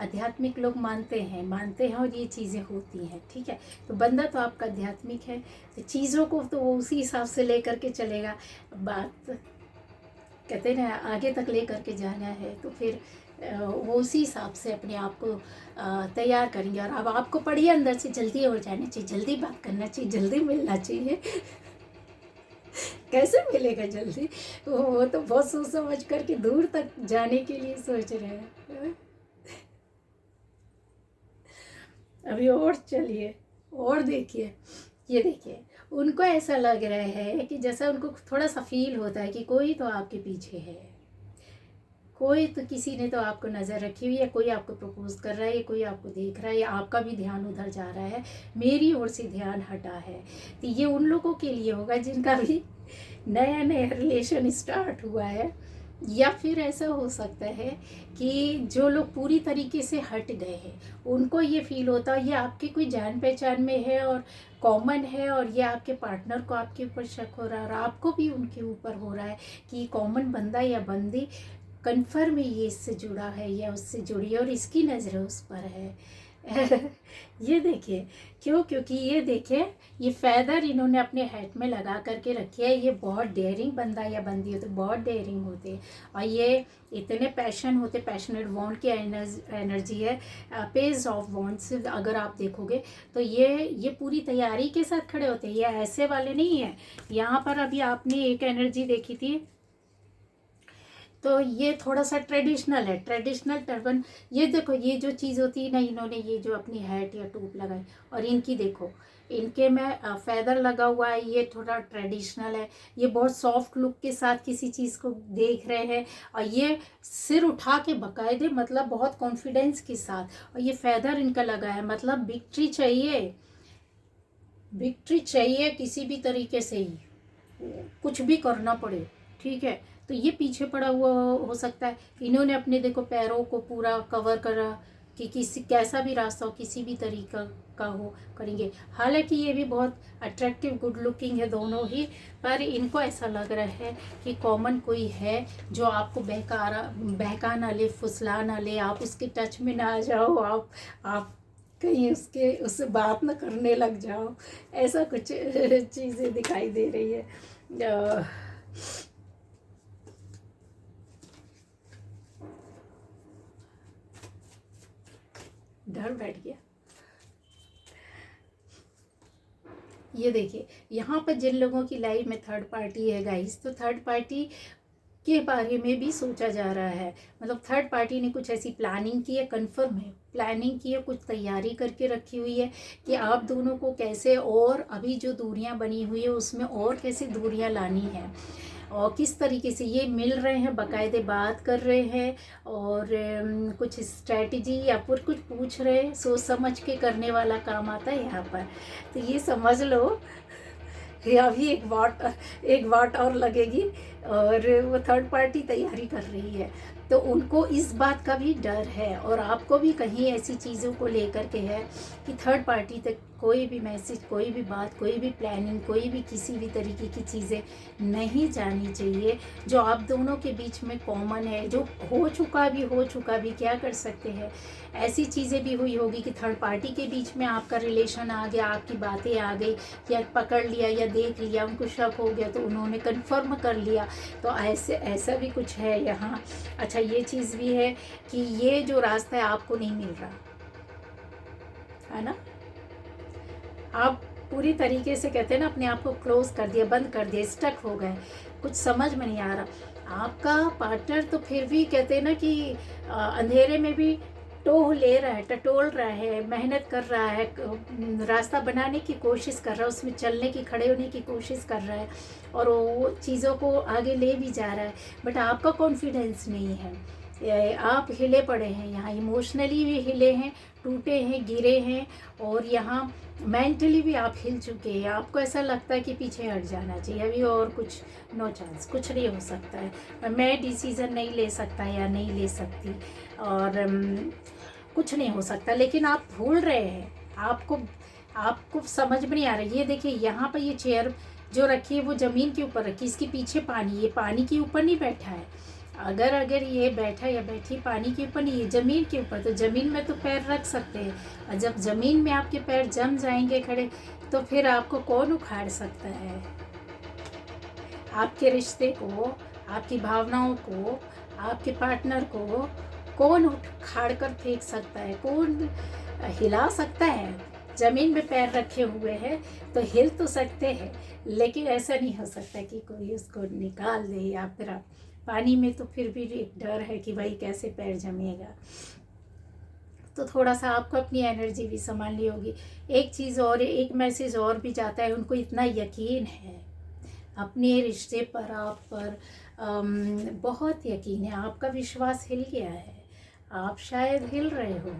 आध्यात्मिक लोग मानते हैं और ये चीज़ें होती हैं, ठीक है। तो बंदा तो आपका आध्यात्मिक है, तो चीज़ों को तो वो उसी हिसाब से ले करके चलेगा। बात कहते हैं ना, आगे तक ले करके जाना है, तो फिर वो उसी हिसाब से अपने आप को तैयार करेंगे। और अब आपको पड़ी अंदर से जल्दी हो जाना चाहिए, जल्दी बात करना चाहिए, जल्दी मिलना चाहिए कैसे मिलेगा जल्दी? वो तो बहुत सोच समझ करके दूर तक जाने के लिए सोच रहे हैं। अभी और चलिए और देखिए, ये देखिए, उनको ऐसा लग रहा है कि जैसा उनको थोड़ा सा फील होता है कि कोई तो आपके पीछे है, कोई तो, किसी ने तो आपको नज़र रखी हुई है, कोई आपको प्रपोज कर रहा है, कोई आपको देख रहा है, या आपका भी ध्यान उधर जा रहा है, मेरी ओर से ध्यान हटा है। तो ये उन लोगों के लिए होगा जिनका भी नया नया रिलेशन स्टार्ट हुआ है, या फिर ऐसा हो सकता है कि जो लोग पूरी तरीके से हट गए हैं उनको ये फील होता है ये आपके कोई जान पहचान में है और कॉमन है, और ये आपके पार्टनर को आपके ऊपर शक हो रहा है और आपको भी उनके ऊपर हो रहा है कि कॉमन बंदा या बंदी कन्फर्म ये इससे जुड़ा है या उससे जुड़ी है और इसकी नज़र उस पर है। ये देखिए, क्यों? क्योंकि ये देखिए, ये फेदर इन्होंने अपने हेड में लगा करके रखी है। ये बहुत डेयरिंग बंदा या बंदी होते, बहुत डेयरिंग होते, और ये इतने पैशन होते, पैशनेट वॉन्ड की एनर्जी है। पेज ऑफ वॉन्ड्स अगर आप देखोगे तो ये पूरी तैयारी के साथ खड़े होते हैं, ये ऐसे वाले नहीं है। यहाँ पर अभी आपने एक एनर्जी देखी थी, तो ये थोड़ा सा ट्रेडिशनल है, ट्रेडिशनल टर्बन। ये देखो, ये जो चीज़ होती है ना, इन्होंने ये जो अपनी हैट या टोप लगाई, और इनकी देखो, इनके में फेदर लगा हुआ है, ये थोड़ा ट्रेडिशनल है। ये बहुत सॉफ्ट लुक के साथ किसी चीज़ को देख रहे हैं, और ये सिर उठा के बकायदे, मतलब बहुत कॉन्फिडेंस के साथ, और ये फेदर इनका लगा है, मतलब विक्ट्री चाहिए, विक्ट्री चाहिए किसी भी तरीके से ही, कुछ भी करना पड़े, ठीक है। तो ये पीछे पड़ा हुआ हो सकता है, इन्होंने अपने देखो पैरों को पूरा कवर करा कि किसी कैसा भी रास्ता हो, किसी भी तरीका का हो, करेंगे। हालांकि ये भी बहुत अट्रैक्टिव, गुड लुकिंग है दोनों ही, पर इनको ऐसा लग रहा है कि कॉमन कोई है जो आपको बहका ना ले, फुसला ना ले, आप उसके टच में ना आ जाओ, आप कहीं उससे बात ना करने लग जाओ, ऐसा कुछ चीज़ें दिखाई दे रही है। डर बैठ गया। ये देखिए, यहाँ पर जिन लोगों की लाइफ में थर्ड पार्टी है गाइस, तो थर्ड पार्टी के बारे में भी सोचा जा रहा है। मतलब थर्ड पार्टी ने कुछ ऐसी प्लानिंग की है, कंफर्म है, प्लानिंग की है, कुछ तैयारी करके रखी हुई है कि आप दोनों को कैसे, और अभी जो दूरियां बनी हुई है उसमें और कैसे दूरियां लानी है, और किस तरीके से ये मिल रहे हैं, बाकायदे बात कर रहे हैं, और कुछ स्ट्रैटेजी या फिर कुछ पूछ रहे हैं, सोच समझ के करने वाला काम आता है यहाँ पर। तो ये समझ लो, ये अभी एक वाट और लगेगी, और वो थर्ड पार्टी तैयारी कर रही है। तो उनको इस बात का भी डर है, और आपको भी कहीं ऐसी चीज़ों को लेकर के है कि थर्ड पार्टी तक कोई भी मैसेज, कोई भी बात, कोई भी प्लानिंग, कोई भी किसी भी तरीके की चीज़ें नहीं जानी चाहिए। जो आप दोनों के बीच में कॉमन है, जो हो चुका भी, क्या कर सकते हैं। ऐसी चीज़ें भी हुई होगी कि थर्ड पार्टी के बीच में आपका रिलेशन आ गया, आपकी बातें आ गई, या पकड़ लिया या देख लिया, उनको शक हो गया तो उन्होंने कन्फर्म कर लिया। तो ऐसा भी कुछ है यहाँ। अच्छा, ये चीज़ भी है कि ये जो रास्ता है आपको नहीं मिल रहा है ना, आप पूरी तरीके से कहते हैं ना, अपने आप को क्लोज कर दिया, बंद कर दिया, स्टक हो गए, कुछ समझ में नहीं आ रहा। आपका पार्टनर तो फिर भी कहते हैं ना कि अंधेरे में भी टोह ले रहा है, टटोल रहा है, मेहनत कर रहा है, रास्ता बनाने की कोशिश कर रहा है, उसमें चलने की, खड़े होने की कोशिश कर रहा है, और वो चीज़ों को आगे ले भी जा रहा है। बट आपका कॉन्फिडेंस नहीं है, आप हिले पड़े हैं, यहाँ इमोशनली भी हिले हैं, टूटे हैं, गिरे हैं, और यहाँ मेंटली भी आप हिल चुके हैं। आपको ऐसा लगता है कि पीछे हट जाना चाहिए अभी, और कुछ नो चांस, कुछ नहीं हो सकता है, मैं डिसीज़न नहीं ले सकता या नहीं ले सकती, और कुछ नहीं हो सकता। लेकिन आप भूल रहे हैं, आपको समझ में नहीं आ रहा। ये देखिए, यहाँ पर ये चेयर जो रखी है वो ज़मीन के ऊपर रखी, इसके पीछे पानी, ये पानी के ऊपर नहीं बैठा है। अगर ये बैठा या बैठी पानी के ऊपर नहीं, ये ज़मीन के ऊपर, तो ज़मीन में तो पैर रख सकते हैं, और जब ज़मीन में आपके पैर जम जाएंगे खड़े, तो फिर आपको कौन उखाड़ सकता है? आपके रिश्ते को, आपकी भावनाओं को, आपके पार्टनर को कौन उखाड़ कर फेंक सकता है? कौन हिला सकता है? ज़मीन में पैर रखे हुए हैं तो हिल तो सकते हैं, लेकिन ऐसा नहीं हो सकता कि कोई उसको निकाल दे, या फिर आप पानी में, तो फिर भी एक डर है कि भाई कैसे पैर जमेगा। तो थोड़ा सा आपको अपनी एनर्जी भी संभालनी होगी। एक चीज़ और, एक मैसेज और भी जाता है, उनको इतना यकीन है अपने रिश्ते पर, आप पर बहुत यकीन है, आपका विश्वास हिल गया है, आप शायद हिल रहे हो,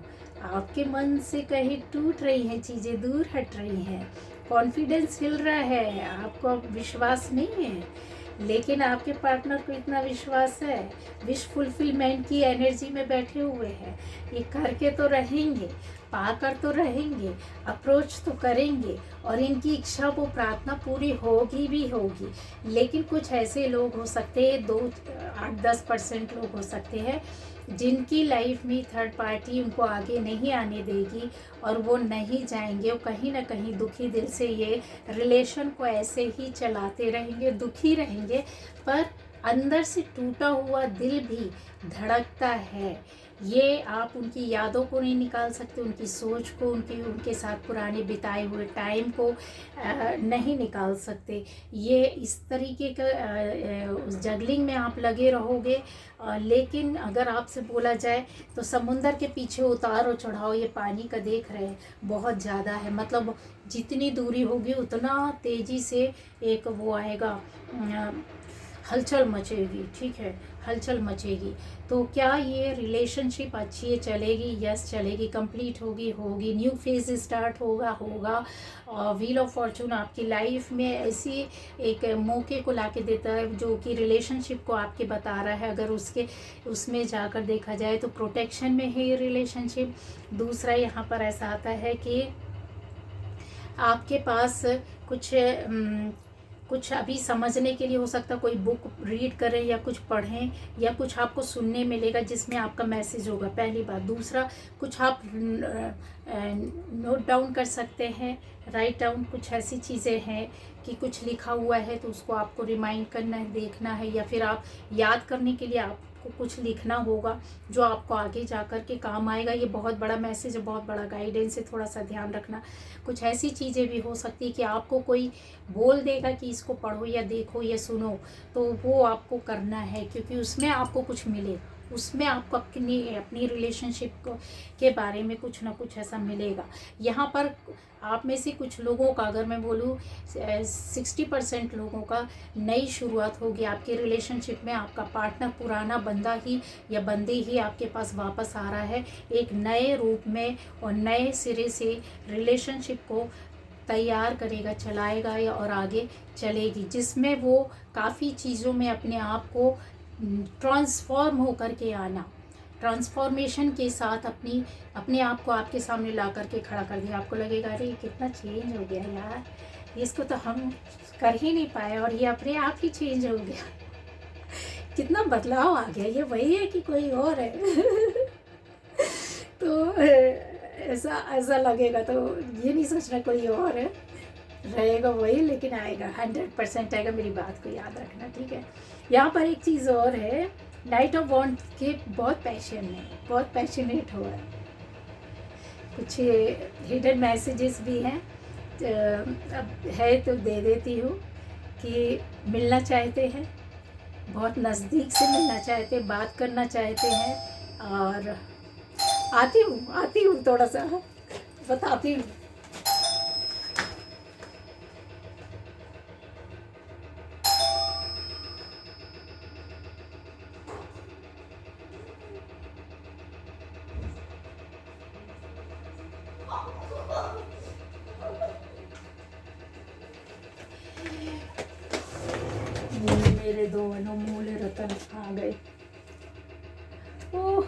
आपके मन से कहीं टूट रही हैं चीज़ें, दूर हट रही हैं, कॉन्फिडेंस हिल रहा है, आपको अब विश्वास नहीं है, लेकिन आपके पार्टनर को इतना विश्वास है, विश फुलफिलमेंट की एनर्जी में बैठे हुए हैं, ये करके तो रहेंगे। पाकर तो रहेंगे, अप्रोच तो करेंगे और इनकी इच्छा वो प्रार्थना पूरी होगी भी होगी। लेकिन कुछ ऐसे लोग हो सकते हैं, 8-10% लोग हो सकते हैं जिनकी लाइफ में थर्ड पार्टी उनको आगे नहीं आने देगी और वो नहीं जाएंगे। और कहीं ना कहीं दुखी दिल से ये रिलेशन को ऐसे ही चलाते रहेंगे, दुखी रहेंगे, पर अंदर से टूटा हुआ दिल भी धड़कता है। ये आप उनकी यादों को नहीं निकाल सकते, उनकी सोच को, उनके साथ पुराने बिताए हुए टाइम को नहीं निकाल सकते। ये इस तरीके का उस जगलिंग में आप लगे रहोगे। लेकिन अगर आपसे बोला जाए तो समुंदर के पीछे उतार और चढ़ाओ ये पानी का देख रहे हैं बहुत ज़्यादा है। मतलब जितनी दूरी होगी उतना तेज़ी से एक वो आएगा, हलचल मचेगी। ठीक है, हलचल मचेगी। तो क्या ये रिलेशनशिप अच्छी है, चलेगी? यस चलेगी, कंप्लीट होगी, होगी। न्यू फेज स्टार्ट होगा। व्हील ऑफ फॉर्चून आपकी लाइफ में ऐसी एक मौके को लाके देता है जो कि रिलेशनशिप को आपके बता रहा है। अगर उसमें जाकर देखा जाए तो प्रोटेक्शन में है ये रिलेशनशिप। दूसरा यहाँ पर ऐसा आता है कि आपके पास कुछ अभी समझने के लिए हो सकता है कोई बुक रीड करें या कुछ पढ़ें या कुछ आपको सुनने मिलेगा जिसमें आपका मैसेज होगा, पहली बात। दूसरा, कुछ आप नोट डाउन कर सकते हैं, राइट डाउन। कुछ ऐसी चीज़ें हैं कि कुछ लिखा हुआ है तो उसको आपको रिमाइंड करना है, देखना है, या फिर आप याद करने के लिए आपको कुछ लिखना होगा जो आपको आगे जाकर के काम आएगा। ये बहुत बड़ा मैसेज है, बहुत बड़ा गाइडेंस है, थोड़ा सा ध्यान रखना। कुछ ऐसी चीज़ें भी हो सकती है कि आपको कोई बोल देगा कि इसको पढ़ो या देखो या सुनो, तो वो आपको करना है क्योंकि उसमें आपको कुछ मिलेगा, उसमें आपको अपनी रिलेशनशिप के बारे में कुछ ना कुछ ऐसा मिलेगा। यहाँ पर आप में से कुछ लोगों का, अगर मैं बोलूँ 60% लोगों का नई शुरुआत होगी आपके रिलेशनशिप में। आपका पार्टनर, पुराना बंदा ही या बंदी ही आपके पास वापस आ रहा है एक नए रूप में और नए सिरे से रिलेशनशिप को तैयार करेगा, चलाएगा या और आगे चलेगी, जिसमें वो काफ़ी चीज़ों में अपने आप को ट्रांसफॉर्म होकर के आना, ट्रांसफॉर्मेशन के साथ अपने आप को आपके सामने ला करके खड़ा कर दिया। आपको लगेगा अरे कितना चेंज हो गया यार, इसको तो हम कर ही नहीं पाए और ये अपने आप ही चेंज हो गया, कितना बदलाव आ गया, ये वही है कि कोई और है। तो ऐसा लगेगा, तो ये नहीं सोचना कोई और है, रहेगा वही, लेकिन आएगा, 100% आएगा। मेरी बात को याद रखना, ठीक है। यहाँ पर एक चीज़ और है, नाइट ऑफ वॉन्ड के बहुत पैशनेट हो है, कुछ हिडन मैसेजेस भी हैं। अब है तो दे देती हूँ कि मिलना चाहते हैं, बहुत नज़दीक से मिलना चाहते हैं, बात करना चाहते हैं। और आती हूँ थोड़ा सा बताती हूँ। मेरे दो अनमोल रतन आ गए। ओह,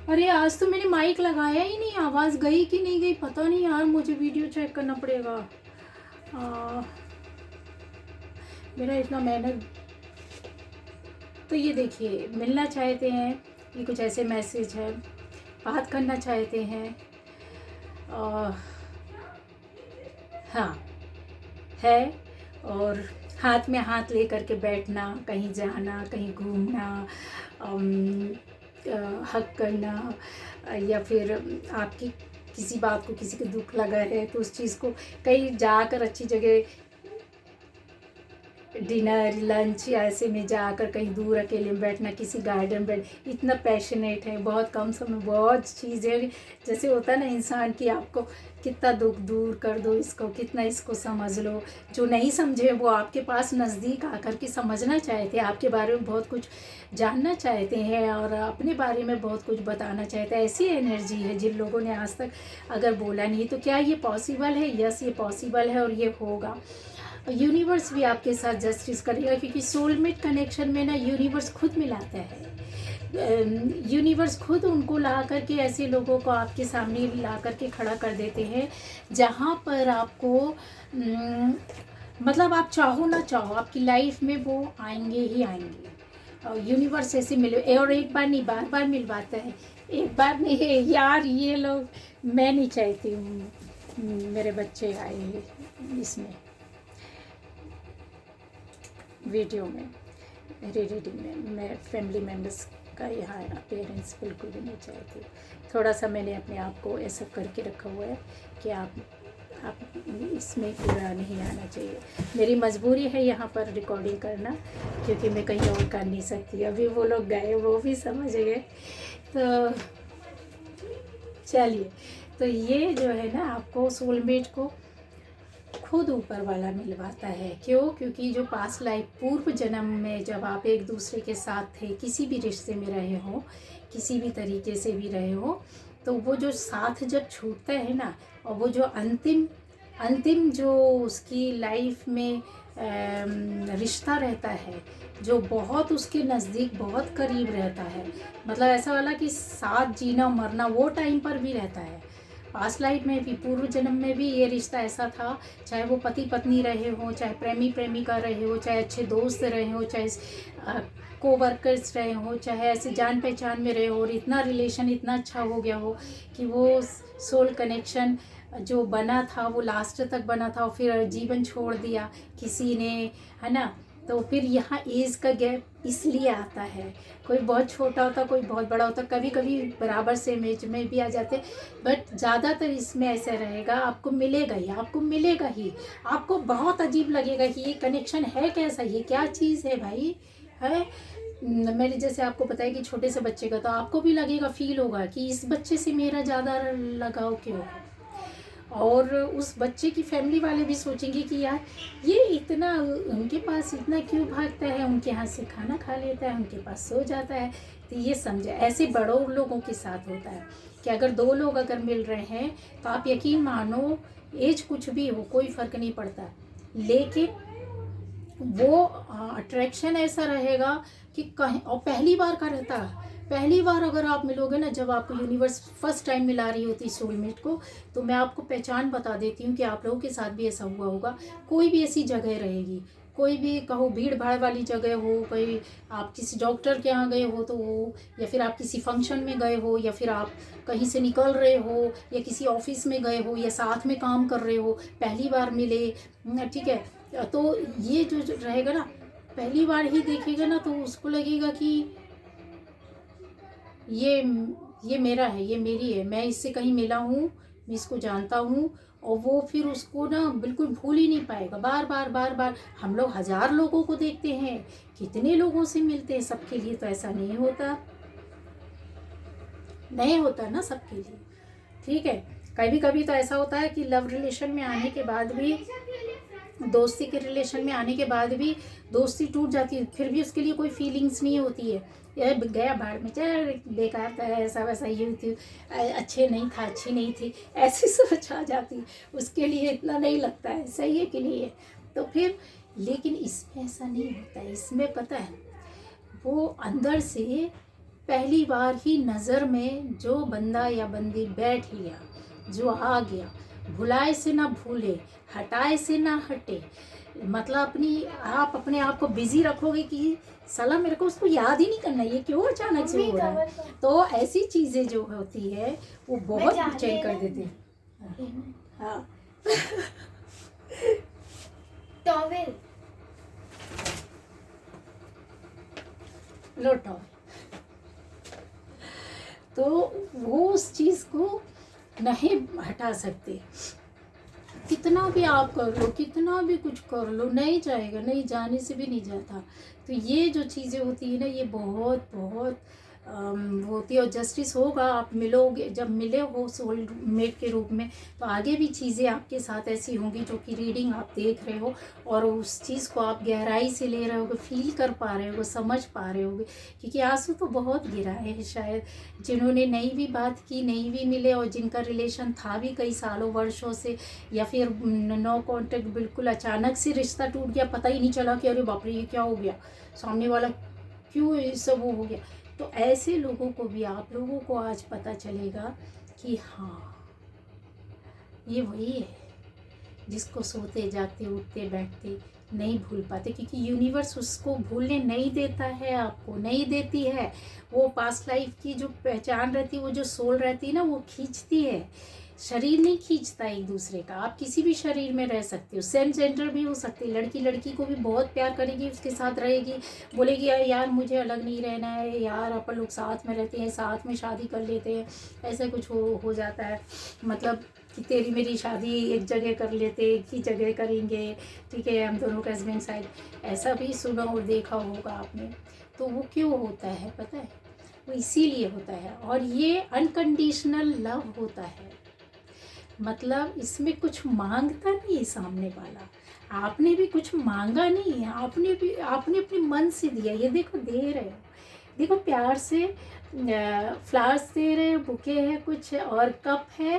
अरे आज तो मैंने माइक लगाया ही नहीं, आवाज़ गई कि नहीं गई पता नहीं यार, मुझे वीडियो चेक करना पड़ेगा। मेरा इतना मेहनत। तो ये देखिए, मिलना चाहते हैं, ये कुछ ऐसे मैसेज है, बात करना चाहते हैं। हाँ है, और हाथ में हाथ ले करके बैठना, कहीं जाना, कहीं घूमना, हक करना, या फिर आपकी किसी बात को, किसी को दुख लगा है तो उस चीज़ को कहीं जाकर अच्छी जगह डिनर लंच या ऐसे में जाकर कहीं दूर अकेले में बैठना, किसी गार्डन बैठ, इतना पैशनेट है। बहुत कम समय बहुत चीज़ें, जैसे होता है ना इंसान की, आपको कितना दुख दूर कर दो इसको, कितना इसको समझ लो। जो नहीं समझे वो आपके पास नज़दीक आकर के समझना चाहते हैं, आपके बारे में बहुत कुछ जानना चाहते हैं और अपने बारे में बहुत कुछ बताना चाहते हैं। ऐसी एनर्जी है जिन लोगों ने आज तक अगर बोला नहीं, तो क्या ये पॉसिबल है? यस, ये पॉसिबल है और ये होगा। यूनिवर्स भी आपके साथ जस्टिस करेगा, क्योंकि सोलमेट कनेक्शन में ना यूनिवर्स खुद मिलाता है। यूनिवर्स खुद उनको ला करके ऐसे लोगों को आपके सामने ला करके खड़ा कर देते हैं जहाँ पर आपको मतलब आप चाहो ना चाहो आपकी लाइफ में वो आएंगे ही आएंगे। और यूनिवर्स ऐसे मिले, और एक बार नहीं बार बार मिलवाता है। एक बार नहीं है यार, ये लोग, मैं नहीं चाहती हूँ मेरे बच्चे आए इसमें वीडियो में, मेरी रीडिंग में, मैं फैमिली मेम्बर्स का यहाँ पेरेंट्स बिल्कुल भी नहीं चाहती। थोड़ा सा मैंने अपने आप को ऐसा करके रखा हुआ है कि आप इसमें पूरा नहीं आना चाहिए। मेरी मजबूरी है यहाँ पर रिकॉर्डिंग करना, क्योंकि मैं कहीं और कर नहीं सकती। अभी वो लोग गए, वो भी समझ गए। तो चलिए, तो ये जो है ना, आपको सोलमेट को खुद ऊपर वाला मिलवाता है। क्यों? क्योंकि जो पास्ट लाइफ, पूर्व जन्म में जब आप एक दूसरे के साथ थे, किसी भी रिश्ते में रहे हो, किसी भी तरीके से भी रहे हो, तो वो जो साथ जब छूटता है ना, और वो जो अंतिम जो उसकी लाइफ में रिश्ता रहता है, जो बहुत उसके नज़दीक, बहुत करीब रहता है, मतलब ऐसा वाला कि साथ जीना मरना वो टाइम पर भी रहता है। पास्ट लाइफ में भी, पूर्व जन्म में भी ये रिश्ता ऐसा था, चाहे वो पति पत्नी रहे हो, चाहे प्रेमी प्रेमिका रहे हो, चाहे अच्छे दोस्त रहे हो, चाहे कोवर्कर्स रहे हो, चाहे ऐसे जान पहचान में रहे हो, और इतना रिलेशन इतना अच्छा हो गया हो कि वो सोल कनेक्शन जो बना था वो लास्ट तक बना था, और फिर जीवन छोड़ दिया किसी ने, है ना। तो फिर यहाँ एज का गैप इसलिए आता है, कोई बहुत छोटा होता, कोई बहुत बड़ा होता, कभी कभी बराबर सेम एज में भी आ जाते, बट ज़्यादातर इसमें ऐसा रहेगा, आपको मिलेगा ही, आपको मिलेगा ही। आपको बहुत अजीब लगेगा कि ये कनेक्शन है कैसा, ये क्या चीज़ है भाई, है। मैंने जैसे आपको बताया कि छोटे से बच्चे का, तो आपको भी लगेगा, फील होगा कि इस बच्चे से मेरा ज़्यादा लगाव क्यों है। और उस बच्चे की फैमिली वाले भी सोचेंगे कि यार ये इतना उनके पास इतना क्यों भागता है, उनके यहाँ से खाना खा लेता है, उनके पास सो जाता है। तो ये समझे, ऐसे बड़ों लोगों के साथ होता है कि अगर दो लोग अगर मिल रहे हैं, तो आप यकीन मानो, एज कुछ भी हो, कोई फ़र्क नहीं पड़ता, लेकिन वो अट्रैक्शन ऐसा रहेगा कि कहीं, और पहली बार का रहता है। पहली बार अगर आप मिलोगे ना, जब आपको यूनिवर्स फर्स्ट टाइम मिला रही होती सोलमेट को, तो मैं आपको पहचान बता देती हूँ कि आप लोगों के साथ भी ऐसा हुआ होगा। कोई भी ऐसी जगह रहेगी, कोई भी कहो भीड़ भाड़ वाली जगह हो, कोई आप किसी डॉक्टर के यहाँ गए हो तो हो, या फिर आप किसी फंक्शन में गए हो, या फिर आप कहीं से निकल रहे हो, या किसी ऑफिस में गए हो, या साथ में काम कर रहे हो, पहली बार मिले, ठीक है। तो ये जो रहेगा ना, पहली बार ही देखेगा ना, तो उसको लगेगा कि ये मेरा है, ये मेरी है, मैं इससे कहीं मिला हूँ, मैं इसको जानता हूँ। और वो फिर उसको ना बिल्कुल भूल ही नहीं पाएगा। बार बार बार बार, हम लोग 1000 लोगों को देखते हैं, कितने लोगों से मिलते हैं, सबके लिए तो ऐसा नहीं होता, नहीं होता ना सबके लिए, ठीक है। कभी कभी तो ऐसा होता है कि लव रिलेशन में आने के बाद भी, दोस्ती के रिलेशन में आने के बाद भी दोस्ती टूट जाती है, फिर भी उसके लिए कोई फीलिंग्स नहीं होती है, ये गया भाड़ में, चल बेकार था, ऐसा वैसा, ये थी, अच्छे नहीं था, अच्छी नहीं थी, ऐसी सोच आ जाती है, उसके लिए इतना नहीं लगता है, सही है कि नहीं है। तो फिर, लेकिन इसमें ऐसा नहीं होता है। इसमें पता है, वो अंदर से पहली बार ही नज़र में जो बंदा या बंदी बैठ गया, जो आ गया, भुलाए से ना भूले, हटाए से ना हटे, मतलब आप अपने आप को बिजी रखोगे कि साला मेरे को उसको याद ही नहीं करना, ये क्यों अचानक से हो रहा है। तो ऐसी चीज़ें जो होती है वो बहुत बेचैन कर देती है। हाँ टॉवेल लो टॉवेल। तो वो उस चीज़ को नहीं हटा सकते, कितना भी आप कर लो, कितना भी कुछ कर लो, नहीं जाएगा, नहीं, जाने से भी नहीं जाता। तो ये जो चीज़ें होती है ना, ये बहुत बहुत होती है और जस्टिस होगा। आप मिलोगे, जब मिले हो सोलमेट के रूप में, तो आगे भी चीज़ें आपके साथ ऐसी होंगी जो कि रीडिंग आप देख रहे हो और उस चीज़ को आप गहराई से ले रहे होगे, फील कर पा रहे होगे, समझ पा रहे होगे। क्योंकि आंसू तो बहुत गिरा है शायद, जिन्होंने नहीं भी बात की, नहीं भी मिले, और जिनका रिलेशन था भी कई सालों वर्षों से, या फिर नो कांटेक्ट, बिल्कुल अचानक से रिश्ता टूट गया, पता ही नहीं चला कि अरे बाप रे ये क्या हो गया, सामने वाला क्यों ये सब वो हो गया। तो ऐसे लोगों को भी, आप लोगों को आज पता चलेगा कि हाँ, ये वही है जिसको सोते जागते उठते बैठते नहीं भूल पाते, क्योंकि यूनिवर्स उसको भूलने नहीं देता है, आपको नहीं देती है। वो पास्ट लाइफ की जो पहचान रहती है, वो जो सोल रहती है ना, वो खींचती है, शरीर नहीं खींचता एक दूसरे का। आप किसी भी शरीर में रह सकते हो, सेम जेंडर भी हो सकते हैं। लड़की लड़की को भी बहुत प्यार करेगी, उसके साथ रहेगी, बोलेगी यार मुझे अलग नहीं रहना है, यार अपन लोग साथ में रहते हैं, साथ में शादी कर लेते हैं, ऐसा कुछ हो जाता है। मतलब कि तेरी मेरी शादी एक जगह कर लेते, एक ही जगह करेंगे, ठीक है, हम दोनों का हस्बैंड साइड, ऐसा भी सुना और देखा होगा आपने। तो वो क्यों होता है पता है? वो इसीलिए होता है, और ये अनकंडीशनल लव होता है। मतलब इसमें कुछ मांगता नहीं है सामने वाला, आपने भी कुछ मांगा नहीं है, आपने अपने मन से दिया। ये देखो दे रहे हो, देखो प्यार से फ्लावर्स दे रहे हो, बुके है कुछ और कप है,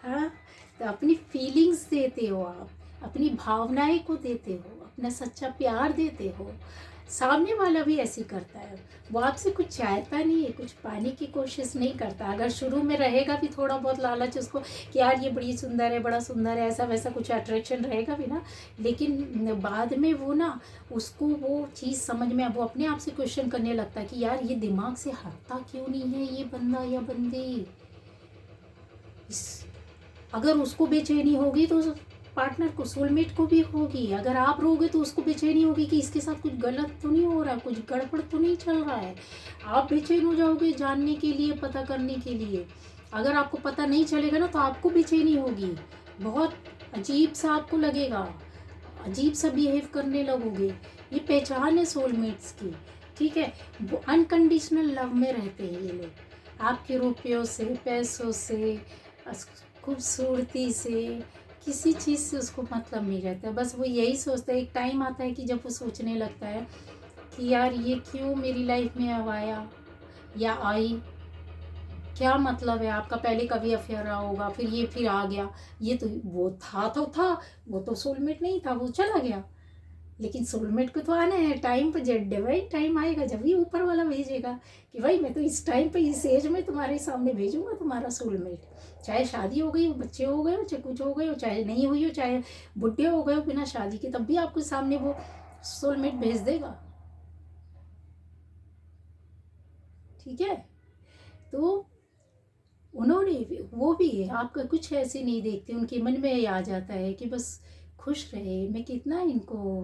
हाँ। तो अपनी फीलिंग्स देते हो, आप अपनी भावनाएं को देते हो, अपना सच्चा प्यार देते हो। सामने वाला भी ऐसे करता है, वो आपसे कुछ चाहता नहीं है, कुछ पाने की कोशिश नहीं करता। अगर शुरू में रहेगा भी थोड़ा बहुत लालच उसको कि यार ये बड़ी सुंदर है, बड़ा सुंदर है, ऐसा वैसा कुछ अट्रैक्शन रहेगा भी ना, लेकिन बाद में वो ना, उसको वो चीज़ समझ में, वो अपने आप से क्वेश्चन करने लगता है कि यार ये दिमाग से हटता क्यों नहीं है ये बंदा या बंदी। अगर उसको बेचैनी होगी तो पार्टनर को, सोलमेट को भी होगी। अगर आप रहोगे तो उसको बेचैनी होगी कि इसके साथ कुछ गलत तो नहीं हो रहा, कुछ गड़बड़ तो नहीं चल रहा है। आप बेचैन हो जाओगे जानने के लिए, पता करने के लिए। अगर आपको पता नहीं चलेगा ना, तो आपको बेचैनी होगी, बहुत अजीब सा आपको लगेगा, अजीब सा बिहेव करने लगोगे। ये पहचान है सोलमेट्स की, ठीक है। वो अनकंडीशनल लव में रहते हैं ये लोग, आपके रुपयों से, पैसों से, खूबसूरती से, किसी चीज़ से उसको मतलब नहीं रहता है। बस वो यही सोचता है, एक टाइम आता है कि जब वो सोचने लगता है कि यार ये क्यों मेरी लाइफ में अब आया या आई, क्या मतलब है आपका, पहले कभी अफेयर रहा होगा, फिर ये फिर आ गया, ये तो वो था तो था, वो तो सोलमेट नहीं था, वो चला गया। लेकिन सोलमेट को तो आना है टाइम पर, जब डिवाइन टाइम आएगा, जब भी ऊपर वाला भेजेगा कि भाई मैं तो इस टाइम पे, इस एज में तुम्हारे सामने भेजूंगा तुम्हारा सोलमेट। चाहे शादी हो गई हो, बच्चे हो गए हो, चाहे कुछ हो गए हो, चाहे नहीं हुई हो, चाहे बुढ़े हो गए हो बिना शादी के, तब भी आपके सामने वो सोलमेट भेज देगा, ठीक है। तो उन्होंने भी, वो भी आपका कुछ ऐसे नहीं देखते, उनके मन में ये आ जाता है कि बस खुश रहे, मैं कितना इनको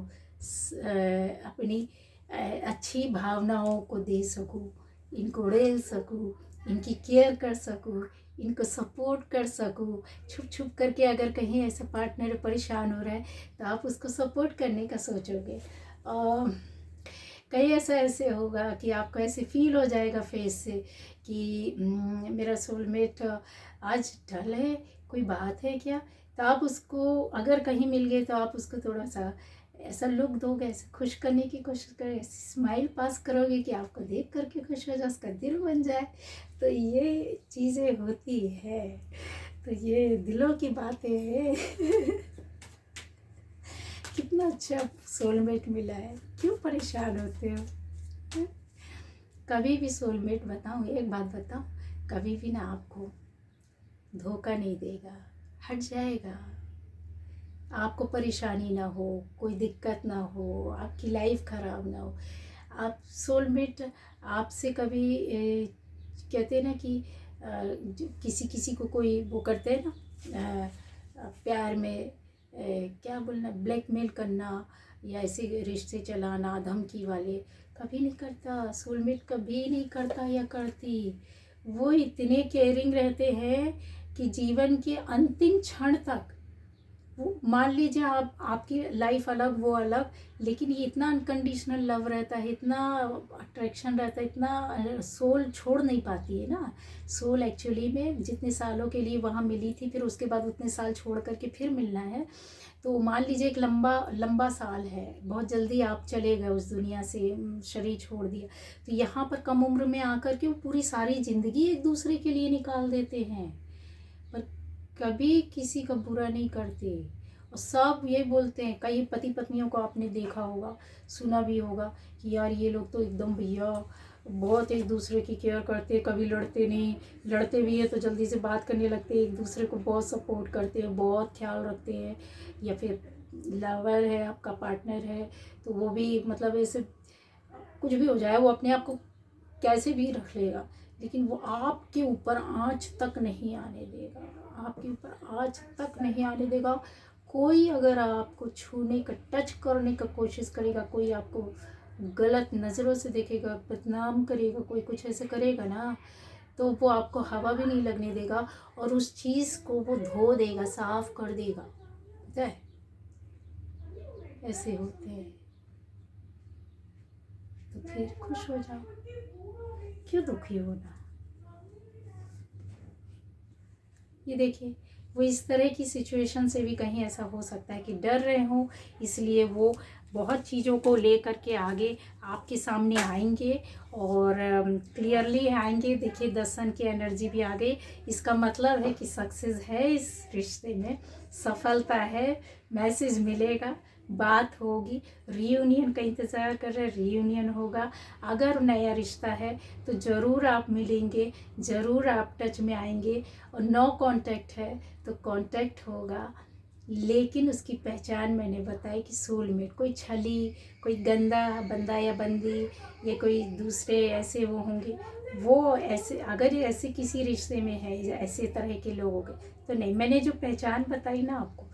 अपनी अच्छी भावनाओं को दे सकूं, इनको रेल सकूं, इनकी केयर कर सकूं, इनको सपोर्ट कर सकूं। छुप छुप करके अगर कहीं ऐसा पार्टनर परेशान हो रहा है, तो आप उसको सपोर्ट करने का सोचोगे। कहीं ऐसा ऐसे होगा कि आपको ऐसे फील हो जाएगा फेस से कि मेरा सोलमेट आज डल है, कोई बात है क्या। तो आप उसको अगर कहीं मिल गए, तो आप उसको थोड़ा सा ऐसा लुक दोगे, ऐसे खुश करने की कोशिश करोगे, ऐसी स्माइल पास करोगे कि आपको देख करके खुश हो जाए, उसका दिल बन जाए। तो ये चीज़ें होती है, तो ये दिलों की बातें हैं। कितना अच्छा सोलमेट मिला है, क्यों परेशान होते हो? हैं? कभी भी सोलमेट, बताऊँ एक बात बताऊँ, कभी भी ना आपको धोखा नहीं देगा, हट जाएगा। आपको परेशानी ना हो, कोई दिक्कत ना हो, आपकी लाइफ ख़राब ना हो। आप सोलमेट आपसे कभी कहते हैं ना कि किसी किसी को कोई वो करते हैं ना, प्यार में क्या बोलना, ब्लैकमेल करना या ऐसे रिश्ते चलाना, धमकी वाले, कभी नहीं करता सोलमेट, कभी नहीं करता या करती। वो इतने केयरिंग रहते हैं कि जीवन के अंतिम क्षण तक वो मान लीजिए आप, आपकी लाइफ अलग वो अलग, लेकिन ये इतना अनकंडीशनल लव रहता है, इतना अट्रैक्शन रहता है, इतना सोल छोड़ नहीं पाती है ना। सोल एक्चुअली में जितने सालों के लिए वहाँ मिली थी, फिर उसके बाद उतने साल छोड़ करके फिर मिलना है। तो मान लीजिए एक लंबा लंबा साल है, बहुत जल्दी आप चले गए उस दुनिया से, शरीर छोड़ दिया। तो यहाँ पर कम उम्र में आकर के वो पूरी सारी ज़िंदगी एक दूसरे के लिए निकाल देते हैं, पर कभी किसी का बुरा नहीं करते। और सब ये बोलते हैं, कई पति पत्नियों को आपने देखा होगा, सुना भी होगा कि यार ये लोग तो एकदम भैया बहुत एक दूसरे की केयर करते हैं, कभी लड़ते नहीं, लड़ते भी है तो जल्दी से बात करने लगते हैं, एक दूसरे को बहुत सपोर्ट करते हैं, बहुत ख्याल रखते हैं। या फिर लवर है, आपका पार्टनर है, तो वो भी मतलब ऐसे कुछ भी हो जाए वो अपने आप को कैसे भी रख लेगा, लेकिन वो आपके ऊपर आँच तक नहीं आने देगा, आपके ऊपर आँच तक नहीं आने देगा। कोई अगर आपको छूने का, टच करने का कोशिश करेगा, कोई आपको गलत नज़रों से देखेगा, बदनाम करेगा, कोई कुछ ऐसे करेगा ना, तो वो आपको हवा भी नहीं लगने देगा, और उस चीज़ को वो धो देगा, साफ कर देगा। पता है, ऐसे होते हैं। तो फिर खुश हो जाओ, क्यों दुखी होना। ये देखिए, वो इस तरह की सिचुएशन से भी कहीं ऐसा हो सकता है कि डर रहे हो, इसलिए वो बहुत चीज़ों को ले करके आगे आपके सामने आएंगे, और क्लियरली आएंगे। देखिए 10 सन की एनर्जी भी आ गई, इसका मतलब है कि सक्सेस है, इस रिश्ते में सफलता है, मैसेज मिलेगा, बात होगी, रीयूनियन का इंतज़ार कर रहे हैं, रीयूनियन होगा। अगर नया रिश्ता है तो ज़रूर आप मिलेंगे, ज़रूर आप टच में आएंगे। और नो कांटेक्ट है तो कांटेक्ट होगा, लेकिन उसकी पहचान मैंने बताई कि सोलमेट, कोई छली, कोई गंदा बंदा या बंदी, या कोई दूसरे ऐसे वो होंगे, वो ऐसे अगर ये ऐसे किसी रिश्ते में है, ऐसे तरह के लोगों के, तो नहीं। मैंने जो पहचान बताई ना आपको,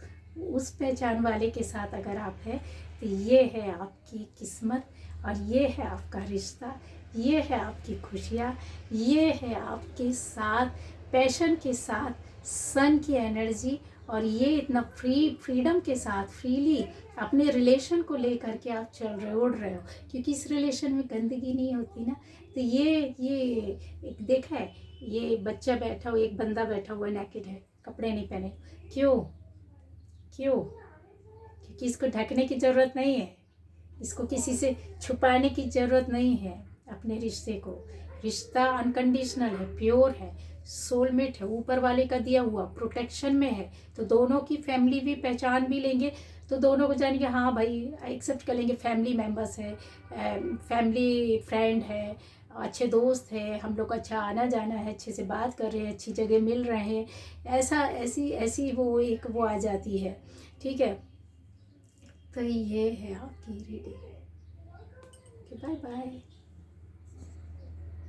उस पहचान वाले के साथ अगर आप हैं तो ये है आपकी किस्मत, और ये है आपका रिश्ता, ये है आपकी खुशियाँ, ये है आपके साथ पैशन के साथ सन की एनर्जी, और ये इतना फ्रीडम के साथ फ्रीली अपने रिलेशन को लेकर के आप चल रहे, उड़ रहे हो, क्योंकि इस रिलेशन में गंदगी नहीं होती ना। तो ये एक देखा है, ये बच्चा बैठा हुआ, एक बंदा बैठा हुआ नेकेड है, कपड़े नहीं पहने, क्यों क्यों? क्योंकि इसको ढकने की ज़रूरत नहीं है, इसको किसी से छुपाने की ज़रूरत नहीं है। अपने रिश्ते को, रिश्ता अनकंडीशनल है, प्योर है, सोलमेट है, ऊपर वाले का दिया हुआ, प्रोटेक्शन में है। तो दोनों की फैमिली भी पहचान भी लेंगे, तो दोनों को जानेंगे हाँ भाई, एक्सेप्ट कर लेंगे, फैमिली मेम्बर्स है, फैमिली फ्रेंड है, अच्छे दोस्त है, हम लोग अच्छा आना जाना है, अच्छे से बात कर रहे हैं, अच्छी जगह मिल रहे हैं, ऐसा ऐसी ऐसी वो एक वो आ जाती है। ठीक है, तो ये है आपकी रीडिंग। Bye bye.